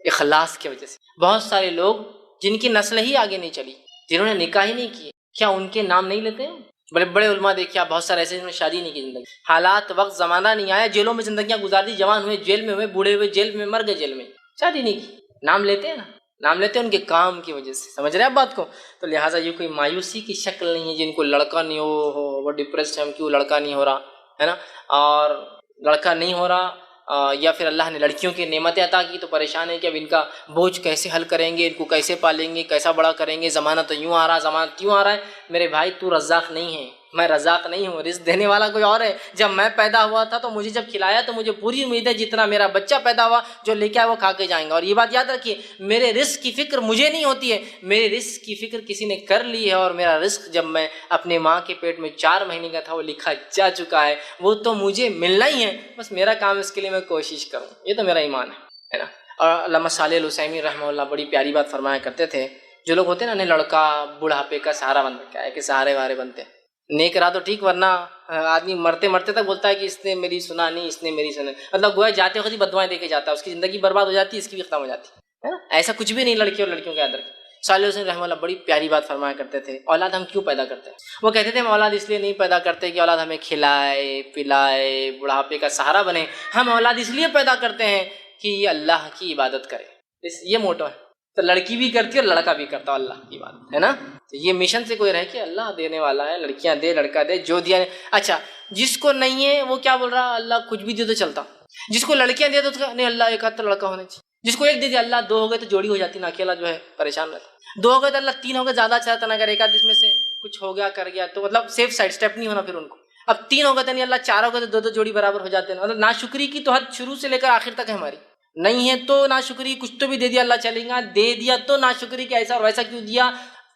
اخلاص کی وجہ سے۔ بہت سارے لوگ جن کی نسل ہی آگے نہیں چلی، جنہوں نے نکاح ہی نہیں کیے، کیا ان کے نام نہیں لیتے ہیں؟ بڑے بڑے علماء دیکھیں آپ، بہت سارے ایسے جنہوں نے شادی نہیں کی، زندگی حالات وقت زمانہ نہیں آیا، جیلوں میں زندگیاں گزار دی، جوان ہوئے جیل میں ہوئے، بوڑھے ہوئے جیل میں، مر گئے جیل میں، شادی نہیں کی، نام لیتے ہیں نا، نام لیتے ہیں ان کے کام کی وجہ سے، سمجھ رہے ہیں آپ بات کو؟ تو لہٰذا یہ کوئی مایوسی کی شکل نہیں ہے جن کو لڑکا نہیں ہو وہ ڈپریسڈ ہے، ہم کیوں لڑکا نہیں ہو رہا ہے نا، اور لڑکا نہیں ہو رہا یا پھر اللہ نے لڑکیوں کی نعمتیں عطا کی تو پریشان ہے کہ اب ان کا بوجھ کیسے حل کریں گے، ان کو کیسے پالیں گے، کیسا بڑا کریں گے، زمانہ تو یوں آ رہا، زمانہ کیوں آ رہا ہے؟ میرے بھائی تو رزاق نہیں ہے، میں رزاق نہیں ہوں، رزق دینے والا کوئی اور ہے۔ جب میں پیدا ہوا تھا تو مجھے جب کھلایا تو مجھے پوری امید ہے جتنا میرا بچہ پیدا ہوا جو لے کے آیا وہ کھا کے جائیں گا۔ اور یہ بات یاد رکھیے، میرے رزق کی فکر مجھے نہیں ہوتی ہے، میرے رزق کی فکر کسی نے کر لی ہے، اور میرا رزق جب میں اپنے ماں کے پیٹ میں 4 مہینے کا تھا وہ لکھا جا چکا ہے، وہ تو مجھے ملنا ہی ہے، بس میرا کام اس کے لیے میں کوشش کروں، یہ تو میرا ایمان ہے نا۔ اور علامہ صالح العثیمین رحمہ اللہ بڑی پیاری بات فرمایا کرتے تھے، جو لوگ ہوتے ہیں نا لڑکا بڑھاپے کا سہارا بن رکھا ہے کہ سہارے وارے بنتے ہیں، نیک رہا تو ٹھیک، ورنہ آدمی مرتے مرتے تک بولتا ہے کہ اس نے میری سنا نہیں، اس نے میری سنا، مطلب گویا جاتے وقت ہی بدوائیں دے کے جاتا ہے، اس کی زندگی برباد ہو جاتی ہے، اس کی بھی ختم ہو جاتی ہے نا۔ ایسا کچھ بھی نہیں لڑکی اور لڑکیوں کے یاد رکھیں، صالح حسین رحمہ اللہ بڑی پیاری بات فرمایا کرتے تھے، اولاد ہم کیوں پیدا کرتے ہیں؟ وہ کہتے تھے ہم اولاد اس لیے نہیں پیدا کرتے کہ اولاد ہمیں کھلائے پلائے بڑھاپے کا سہارا بنے، ہم اولاد اس لیے پیدا کرتے ہیں کہ یہ اللہ کی عبادت کرے، یہ موٹو ہے۔ تو لڑکی بھی کرتی ہے اور لڑکا بھی کرتا ہے اللہ کی عبادت، ہے نا؟ تو یہ مشن سے کوئی رہے کہ اللہ دینے والا ہے، لڑکیاں دے لڑکا دے، جو دیا۔ اچھا جس کو نہیں ہے وہ کیا بول رہا، اللہ کچھ بھی دے تو چلتا، جس کو لڑکیاں دے تو نہیں اللہ ایک آدھ تو لڑکا ہونا چاہیے، جس کو ایک دے دیا اللہ دو ہو گئے تو جوڑی ہو جاتی نا، اکیلا جو ہے پریشان رہتا، دو ہو گئے تو اللہ تین ہو گئے زیادہ چاہتا نا، اگر ایک آدھ اس میں سے کچھ ہو گیا کر گیا تو مطلب سیف سائڈ اسٹیپ نہیں ہونا پھر ان کو۔ اب تین ہو گئے تو نہیں اللہ چار ہو گئے تو دو جوڑی برابر ہو جاتے ہیں، مطلب ناشکری کی تو حد شروع سے لے کر آخر تک ہے ہماری، نہیں ہے تو ناشکری، کچھ تو بھی دے دیا اللہ چلے گا، دے دیا تو ناشکری کہ ایسا اور ویسا کیوں دیا،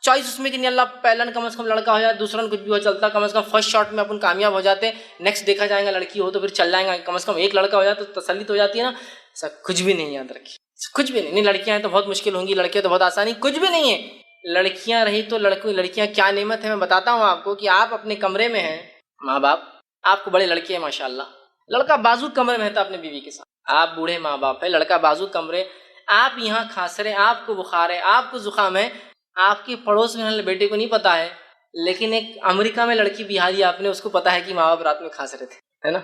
چوائس اس میں کہ نہیں اللہ پہلا کم از کم لڑکا ہو جائے، دوسرا کچھ بھی ہو چلتا، کم از کم فرسٹ شاٹ میں اپن کامیاب ہو جاتے، نیکسٹ دیکھا جائے گا لڑکی ہو تو پھر چل جائیں گا، کم از کم ایک لڑکا ہو جائے تو تسلی تو ہو جاتی ہے نا۔ ایسا کچھ بھی نہیں، یاد رکھیے کچھ بھی نہیں، لڑکیاں ہیں تو بہت مشکل ہوں گی، لڑکے تو بہت آسانی، کچھ بھی نہیں ہے۔ لڑکیاں رہی تو لڑکیاں کیا نعمت ہے، میں بتاتا ہوں آپ کو کہ آپ اپنے کمرے میں ہیں، ماں باپ آپ کو بڑے لڑکے ہیں ماشاءاللہ، لڑکا بازو کمرے میں رہتا اپنے بیوی کے ساتھ، آپ بوڑھے ماں باپ ہے، لڑکا بازو کمرے، آپ یہاں کھانس رہے، آپ کو بخار ہے، آپ کو زکام ہے، آپ کے پڑوس میں بیٹے کو نہیں پتا ہے، لیکن ایک امریکہ میں لڑکی بہاری آپ نے، اس کو پتا ہے کہ ماں باپ رات میں کھانس رہے تھے، ہے نا؟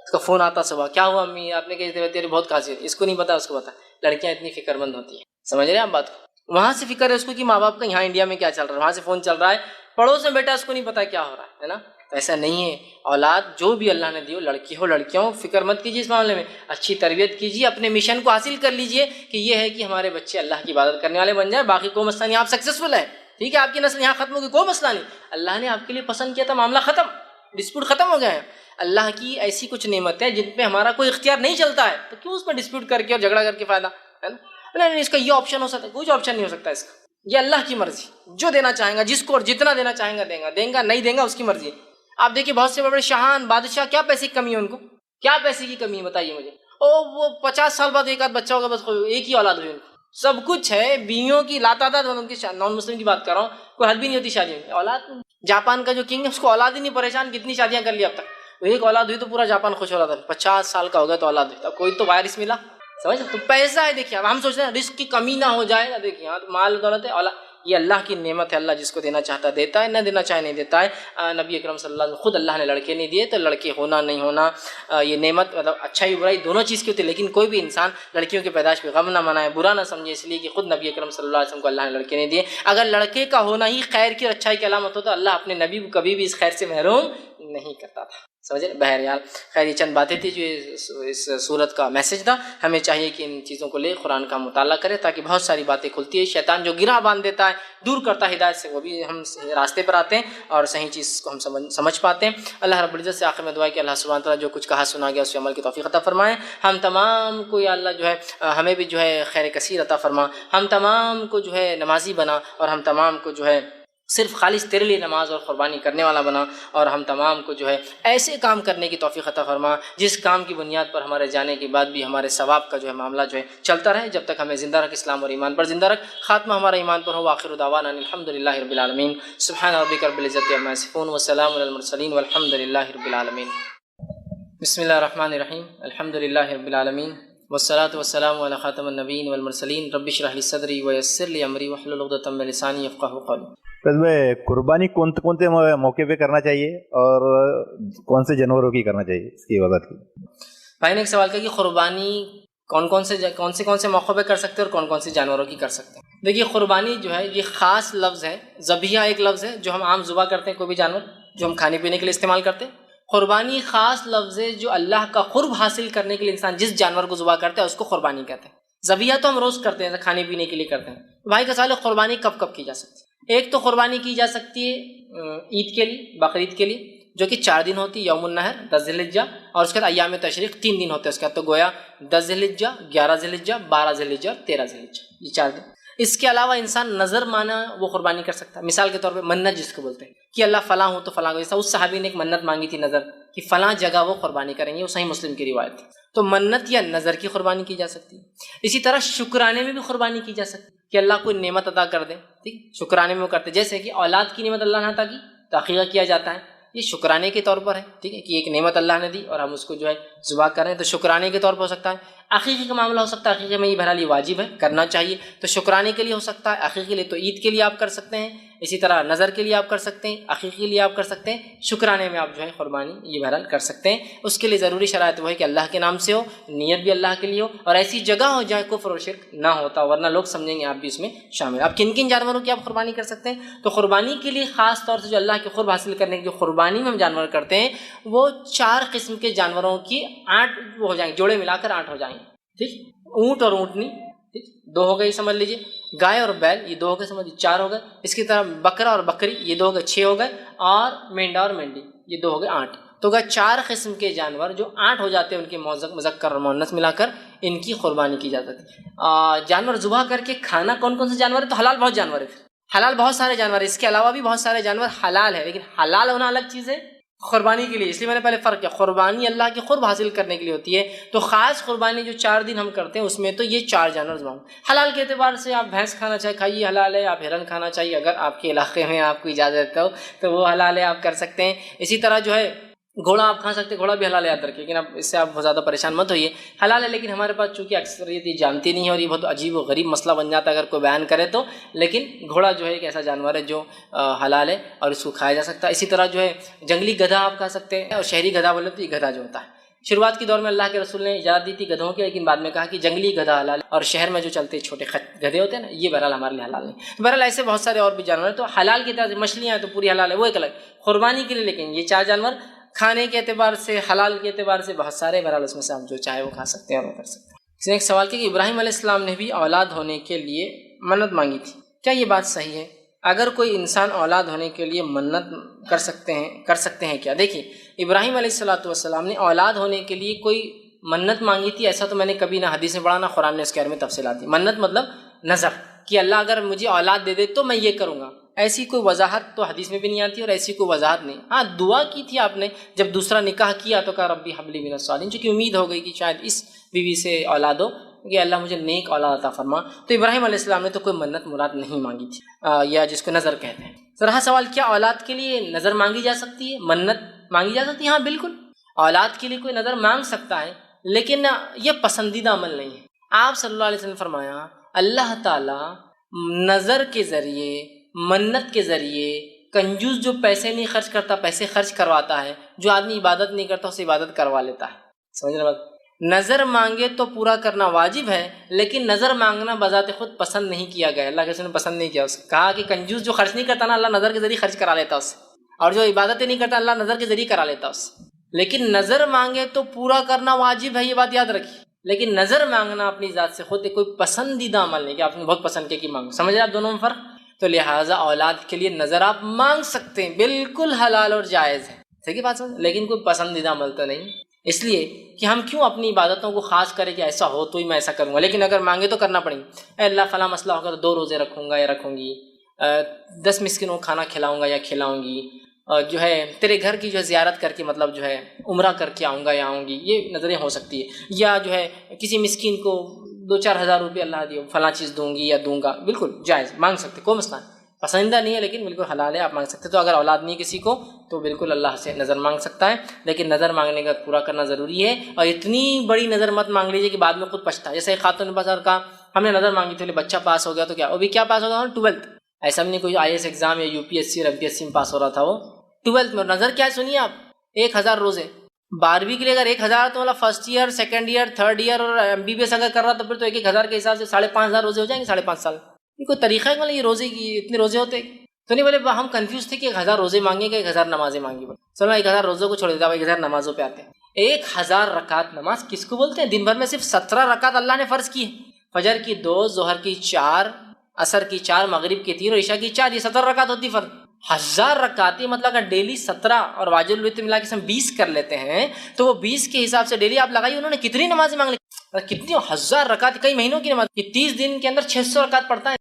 اس کا فون آتا صبح، کیا ہوا امی، آپ نے کہتے تیرے بہت کھانسی ہے، اس کو نہیں پتا، اس کو پتا۔ لڑکیاں اتنی فکر مند ہوتی ہیں، سمجھ رہے ہیں آپ بات کو؟ وہاں سے فکر ہے اس کو کہ ماں باپ کا یہاں انڈیا میں کیا چل رہا ہے، وہاں سے فون چل رہا ہے، پڑوس میں بیٹا اس کو نہیں پتا کیا ہو رہا ہے نا؟ تو ایسا نہیں ہے، اولاد جو بھی اللہ نے دی ہو، لڑکی ہو لڑکیاں ہو، فکر مت کیجیے اس معاملے میں، اچھی تربیت کیجیے، اپنے مشن کو حاصل کر لیجیے کہ یہ ہے کہ ہمارے بچے اللہ کی عبادت کرنے والے بن جائیں، باقی کوئی مسئلہ نہیں، آپ سکسیزفل ہیں، ٹھیک ہے، آپ کی نسل یہاں ختم ہوگی، کوئی مسئلہ نہیں، اللہ نے آپ کے لیے پسند کیا تھا، معاملہ ختم، ڈسپیوٹ ختم ہو گیا ہے۔ اللہ کی ایسی کچھ نعمت ہے جن پہ ہمارا کوئی اختیار نہیں چلتا ہے، تو کیوں اس پہ ڈسپیوٹ کر کے اور جھگڑا کر کے فائدہ ہے نا؟ نہیں اس کا یہ آپشن ہو سکتا ہے، کچھ آپشن نہیں ہو سکتا اس کا، یہ اللہ کی مرضی، جو دینا چاہیں گا جس کو اور جتنا دینا چاہیں گا دیں گا، نہیں دیں گا اس کی مرضی۔ آپ دیکھیے بہت سے بڑے بڑے شاہان بادشاہ، کیا پیسے کی کمی ہے ان کو، کیا پیسے کی کمی ہے بتائیے مجھے، وہ 50 سال بعد ایک آدھ بچہ ہوگا، بس ایک ہی اولاد ہوئی ان کو، سب کچھ ہے، بیویوں کی لاتعداد، ان کی نان مسلم کی بات کر رہا ہوں، کوئی حد بھی نہیں ہوتی شادیوں کی، اولاد۔ جاپان کا جو کنگ ہے اس کو اولاد ہی نہیں پریشان، کتنی شادیاں کر لی اب تک، ایک اولاد ہوئی تو پورا جاپان خوش ہو رہا تھا، 50 سال کا ہو گیا تو اولاد ہوئی، اب کوئی تو وائرس ملا، سمجھ تو پیسہ ہے۔ دیکھیے اب ہم سوچ رہے ہیں رزق کی کمی نہ ہو جائے، دیکھیے ہاں مال دولت ہے، اولاد یہ اللہ کی نعمت ہے، اللہ جس کو دینا چاہتا دیتا ہے، نہ دینا چاہے نہیں دیتا ہے۔ نبی اکرم صلی اللہ علیہ وسلم خود اللہ نے لڑکے نہیں دیے، تو لڑکے ہونا نہیں ہونا یہ نعمت، مطلب اچھائی برائی دونوں چیز کی ہوتی ہے، لیکن کوئی بھی انسان لڑکیوں کی پیدائش پہ غم نہ منائے، برا نہ سمجھے، اس لیے کہ خود نبی اکرم صلی اللہ علیہ وسلم کو اللہ نے لڑکے نہیں دیے۔ اگر لڑکے کا ہونا ہی خیر کی اور اچھائی کی علامت ہو تو اللہ اپنے نبی کو کبھی بھی اس خیر سے محروم نہیں کرتا تھا، سمجھے؟ بہرحال خیر یہ چند باتیں تھیں جو اس صورت کا میسج تھا، ہمیں چاہیے کہ ان چیزوں کو لے قرآن کا مطالعہ کرے تاکہ بہت ساری باتیں کھلتی ہے، شیطان جو گرہ باندھ دیتا ہے، دور کرتا ہے ہدایت سے، وہ بھی ہم راستے پر آتے ہیں اور صحیح چیز کو ہم سمجھ پاتے ہیں۔ اللہ رب العزت سے آخر میں دعا ہے کہ اللہ سبحانہ تعالیٰ جو کچھ کہا سنا گیا اس پہ عمل کی توفیق عطا فرمائے، ہم تمام کو یا اللہ جو ہے ہمیں بھی جو ہے خیر کثیر عطا فرما، ہم تمام کو جو ہے نمازی بنا، اور ہم تمام کو جو ہے صرف خالص تیرے لیے نماز اور قربانی کرنے والا بنا، اور ہم تمام کو جو ہے ایسے کام کرنے کی توفیق عطا فرما جس کام کی بنیاد پر ہمارے جانے کے بعد بھی ہمارے ثواب کا جو ہے معاملہ جو ہے چلتا رہے، جب تک ہمیں زندہ رکھ، اسلام اور ایمان پر زندہ رکھ، خاتمہ ہمارا ایمان پر ہو۔ آخر دعوانا الحمدللہ رب العالمین، سبحان ربک رب العزت عما یصفون وسلام علی المرسلین والحمدللہ رب العالمین۔ بسم اللہ الرحمن الرحیم، الحمدللہ رب العالمین والصلاة والسلام علی خاتم النبیین والمرسلین، رب اشرح لی صدری ویسر لی امری واحلل عقدۃ من لسانی یفقہوا قولی۔ میں قربانی کون سے موقع پہ کرنا چاہیے اور کون سے جانوروں کی کرنا چاہیے، اس کی وضاحت کی۔ بھائی نے ایک سوال کیا کہ قربانی کون سے موقع پہ کر سکتے ہیں اور کون سے جانوروں کی کر سکتے ہیں۔ دیکھیے قربانی جو ہے یہ خاص لفظ ہے، ذبیحہ ایک لفظ ہے جو ہم عام ذبح کرتے ہیں، کوئی بھی جانور جو ہم کھانے پینے کے لیے استعمال کرتے ہیں۔ قربانی خاص لفظ ہے جو اللہ کا قرب حاصل کرنے کے لیے انسان جس جانور کو ذبح کرتا ہے اس کو قربانی کہتے ہیں۔ ذبیحہ تو ہم روز کرتے ہیں، کھانے پینے کے لیے کرتے ہیں۔ بھائی کا سوال ہے قربانی کب کب کی جا سکتی ہے۔ ایک تو قربانی کی جا سکتی ہے عید کے لیے، بقرعید کے لیے، جو کہ 4 دن ہوتی ہے، یوم النحر 10 ذی الحجہ، اور اس کے بعد ایام تشریق 3 دن ہوتے ہیں اس کے بعد، تو گویا 10 ذی الحجہ، 11 ذی الحجہ، 12 ذی الحجہ اور 13 ذی الحجہ، یہ 4 دن۔ اس کے علاوہ انسان نظر مانا وہ قربانی کر سکتا ہے، مثال کے طور پہ منت جس کو بولتے ہیں کہ اللہ فلاں ہوں تو فلاں کو، جیسا اس صحابی نے ایک منت مانگی تھی نظر کہ فلاں جگہ وہ قربانی کریں گے، وہ صحیح مسلم کی روایت تھی، تو منت یا نظر کی قربانی کی جا سکتی ہے۔ اسی طرح شکرانے میں بھی قربانی کی جا سکتی ہے کہ اللہ کوئی نعمت عطا کر دے، ٹھیک، شکرانے میں وہ کرتے، جیسے کہ اولاد کی نعمت اللہ نے عطا کی تو عقیقہ کیا جاتا ہے، یہ شکرانے کے طور پر ہے، ٹھیک ہے، کہ ایک نعمت اللہ نے دی اور ہم اس کو جو ہے ذبح کریں تو شکرانے کے طور پر ہو سکتا ہے۔ عقیقے کا معاملہ ہو سکتا ہے، عقیقے میں یہ بہرحال یہ واجب ہے، کرنا چاہیے، تو شکرانے کے لیے ہو سکتا ہے، عقیقے کے لیے تو عید کے لیے آپ کر سکتے ہیں، اسی طرح نظر کے لیے آپ کر سکتے ہیں، عقیقے کے لیے آپ کر سکتے ہیں، شکرانے میں آپ جو ہے قربانی یہ بہرحال کر سکتے ہیں۔ اس کے لیے ضروری شرائط وہ ہے کہ اللہ کے نام سے ہو، نیت بھی اللہ کے لیے ہو، اور ایسی جگہ ہو جہاں کفر و شرک نہ ہوتا، ورنہ لوگ سمجھیں گے آپ بھی اس میں شامل۔ آپ کن کن جانوروں کی آپ قربانی کر سکتے ہیں؟ تو قربانی کے لیے خاص طور سے جو اللہ کے قرب حاصل کرنے کی جو قربانی میں ہم جانور کرتے ہیں وہ 4 قسم کے جانوروں کی 8 وہ ہو جائیں گے، جوڑے ملا کر 8 ہو جائیں گے، ٹھیک، اونٹ اور اونٹنی، ٹھیک، 2 ہو گئے سمجھ لیجیے، گائے اور بیل یہ 2 ہو گئے سمجھ لیجیے، 4 ہو گئے، اس کی طرح بکرا اور بکری یہ 2 ہو گئے، 6 ہو گئے، اور مینڈا اور مینڈی یہ 2 ہو گئے، 8۔ تو اگر 4 قسم کے جانور جو 8 ہو جاتے ہیں ان کے مذکر اور مؤنث ملا کر ان کی قربانی کی جاتی ہے۔ جانور ذبح کر کے کھانا کون کون سے جانور ہے؟ تو حلال بہت جانور ہے، حلال بہت سارے جانور ہیں، اس کے علاوہ بھی بہت سارے جانور حلال ہے، لیکن حلال ہونا الگ چیز ہے قربانی کے لیے، اس لیے میں نے پہلے فرق کیا، قربانی اللہ کے قرب حاصل کرنے کے لیے ہوتی ہے، تو خاص قربانی جو 4 دن ہم کرتے ہیں اس میں تو یہ 4 جانور ذبح۔ حلال کے اعتبار سے آپ بھینس کھانا چاہے کھائیے، حلال ہے، آپ ہرن کھانا چاہیے اگر آپ کے علاقے میں آپ کو اجازت ہو تو وہ حلال ہے، آپ کر سکتے ہیں۔ اسی طرح جو ہے گھوڑا آپ کھا سکتے ہیں، گھوڑا بھی حلال ہے یاد رکھیے، لیکن اب اس سے آپ بہت زیادہ پریشان مت ہوئیے، حلال ہے، لیکن ہمارے پاس چونکہ اکثریت یہ جانتی نہیں ہے اور یہ بہت عجیب و غریب مسئلہ بن جاتا ہے اگر کوئی بیان کرے تو، لیکن گھوڑا جو ہے ایک ایسا جانور ہے جو حلال ہے اور اس کو کھایا جا سکتا ہے۔ اسی طرح جو ہے جنگلی گدھا آپ کھا سکتے ہیں، اور شہری گدھا بولے تو یہ گدھا جو ہوتا ہے، شروعات کے دور میں اللہ کے رسول نے اجازت دی تھی گدھوں کی، لیکن بعد میں کہا کہ جنگلی گدھا حلال ہے، اور شہر میں جو چلتے چھوٹے گدھے ہوتے ہیں نا یہ بہرحال ہمارے لیے حلال نہیں۔ تو بہرحال ایسے بہت سارے اور بھی جانور ہیں، تو حلال کی طرح سے مچھلیاں ہیں تو پوری حلال ہے، وہ ایک الگ قربانی کے لیے، لیکن یہ 4 جانور کھانے کے اعتبار سے حلال کے اعتبار سے بہت سارے، بہرحال اس میں سے آپ جو چاہے وہ کھا سکتے ہیں اور وہ کر سکتے ہیں۔ اس نے ایک سوال کیا کہ ابراہیم علیہ السلام نے بھی اولاد ہونے کے لیے منت مانگی تھی، کیا یہ بات صحیح ہے؟ اگر کوئی انسان اولاد ہونے کے لیے منت کر سکتے ہیں کیا؟ دیکھیے ابراہیم علیہ السلام نے اولاد ہونے کے لیے کوئی منت مانگی تھی ایسا تو میں نے کبھی نہ حدیث میں پڑھا نہ قرآن نے اس کے بارے میں تفصیلات دی۔ منت مطلب نظر کہ اللہ اگر مجھے اولاد دے دے تو میں یہ کروں گا، ایسی کوئی وضاحت تو حدیث میں بھی نہیں آتی اور ایسی کوئی وضاحت نہیں۔ ہاں دعا کی تھی آپ نے جب دوسرا نکاح کیا تو کہا ربی حب لی من الصالحین، چونکہ امید ہو گئی کہ شاید اس بیوی سے اولاد ہو کہ اللہ مجھے نیک اولاد عطا فرما، تو ابراہیم علیہ السلام نے تو کوئی منت مراد نہیں مانگی تھی، یا جس کو نظر کہتے ہیں۔ رہا سوال کیا اولاد کے لیے نظر مانگی جا سکتی ہے، منت مانگی جا سکتی ہے؟ ہاں بالکل، اولاد کے لیے کوئی نظر مانگ سکتا ہے، لیکن یہ پسندیدہ عمل نہیں ہے۔ آپ صلی اللہ علیہ وسلم نے فرمایا اللہ تعالیٰ نظر کے ذریعے، منت کے ذریعے، کنجوس جو پیسے نہیں خرچ کرتا پیسے خرچ کرواتا ہے، جو آدمی عبادت نہیں کرتا اسے عبادت کروا لیتا ہے۔ سمجھ رہے بات؟ نظر مانگے تو پورا کرنا واجب ہے، لیکن نظر مانگنا بذات خود پسند نہیں کیا گیا، اللہ کے رسول نے پسند نہیں کیا اس کو، کہا کہ کنجوس جو خرچ نہیں کرتا نا اللہ نظر کے ذریعے خرچ کرا لیتا اس سے، اور جو عبادتیں نہیں کرتا اللہ نظر کے ذریعے کرا لیتا اس سے۔ لیکن نظر مانگے تو پورا کرنا واجب ہے، یہ بات یاد رکھیے، لیکن نظر مانگنا اپنی ذات سے خود کوئی پسندیدہ عمل نہیں کہ آپ نے بہت پسند کیا کہ مانگو۔ سمجھ رہے آپ دونوں میں فرق؟ تو لہٰذا اولاد کے لیے نظر آپ مانگ سکتے ہیں، بالکل حلال اور جائز ہے، ٹھیک ہے بات سمجھ، لیکن کوئی پسندیدہ عمل تو نہیں، اس لیے کہ ہم کیوں اپنی عبادتوں کو خاص کریں کہ ایسا ہو تو ہی میں ایسا کروں گا، لیکن اگر مانگے تو کرنا پڑیں گے۔ اے اللہ فلاں مسئلہ ہوگا تو 2 روزے رکھوں گا یا رکھوں گی، 10 مسکینوں کو کھانا کھلاؤں گا یا کھلاؤں گی، اور جو ہے تیرے گھر کی جو ہے زیارت کر کے مطلب جو ہے عمرہ کر کے آؤں گا یا آؤں گی، یہ نظریں ہو سکتی ہے، یا جو ہے کسی مسکین کو 2-4 ہزار روپے اللہ دیو فلاں چیز دوں گی یا دوں گا، بالکل جائز مانگ سکتے، کوئی مسئلہ نہیں، پسندیدہ نہیں ہے لیکن بالکل حلال ہے، آپ مانگ سکتے۔ تو اگر اولاد نہیں کسی کو تو بالکل اللہ سے نظر مانگ سکتا ہے، لیکن نظر مانگنے کا پورا کرنا ضروری ہے، اور اتنی بڑی نظر مت مانگ لیجیے کہ بعد میں خود پچھتا ہے۔ جیسے ایک خاتون نے بازار کہا ہم نے نظر مانگی تھی بچہ پاس ہو گیا تو کیا، وہ بھی کیا پاس ہو گیا 12th، ایسا بھی نہیں کوئی IAS ایگزام یا UPSC اور MPSC میں پاس ہو رہا تھا، وہ 12th میں۔ نظر کیا ہے سنیے آپ، 1000 روزے 12ویں کے لیے، اگر 1000 تو مطلب first year, second year, third year اور MBBS اگر کر رہا تو پھر تو 1000 کے حساب سے 5500 روزے ہو جائیں گے 5.5 سال۔ یہ کوئی طریقہ ہے مطلب یہ روزے کی اتنے روزے ہوتے تو نہیں؟ بولے ہم کنفیوز تھے کہ 1000 روزے مانگیں گے 1000 نمازیں مانگی، چلو 1000 روزوں کو چھوڑ دیتا ہوں، 1000 نمازوں پہ آتے ہیں۔ 1000 رکعت نماز کس کو بولتے ہیں؟ دن بھر میں صرف 17 رکعت اللہ نے فرض کی ہے، فجر کی 2، ظہر کی 4، عصر کی 4، مغرب کی 3 اور عشاء کی 4، یہ 17 رکعت ہوتی فرض۔ 1000 رکعتیں مطلب اگر ڈیلی 17 اور واجب الوتر ملا کے ہم 20 کر لیتے ہیں تو وہ 20 کے حساب سے ڈیلی آپ لگائیے انہوں نے کتنی نمازیں مانگ لی، کتنی 1000 رکعت، کئی مہینوں کی نماز، 30 دن کے اندر 600 رکعت پڑھتا ہے۔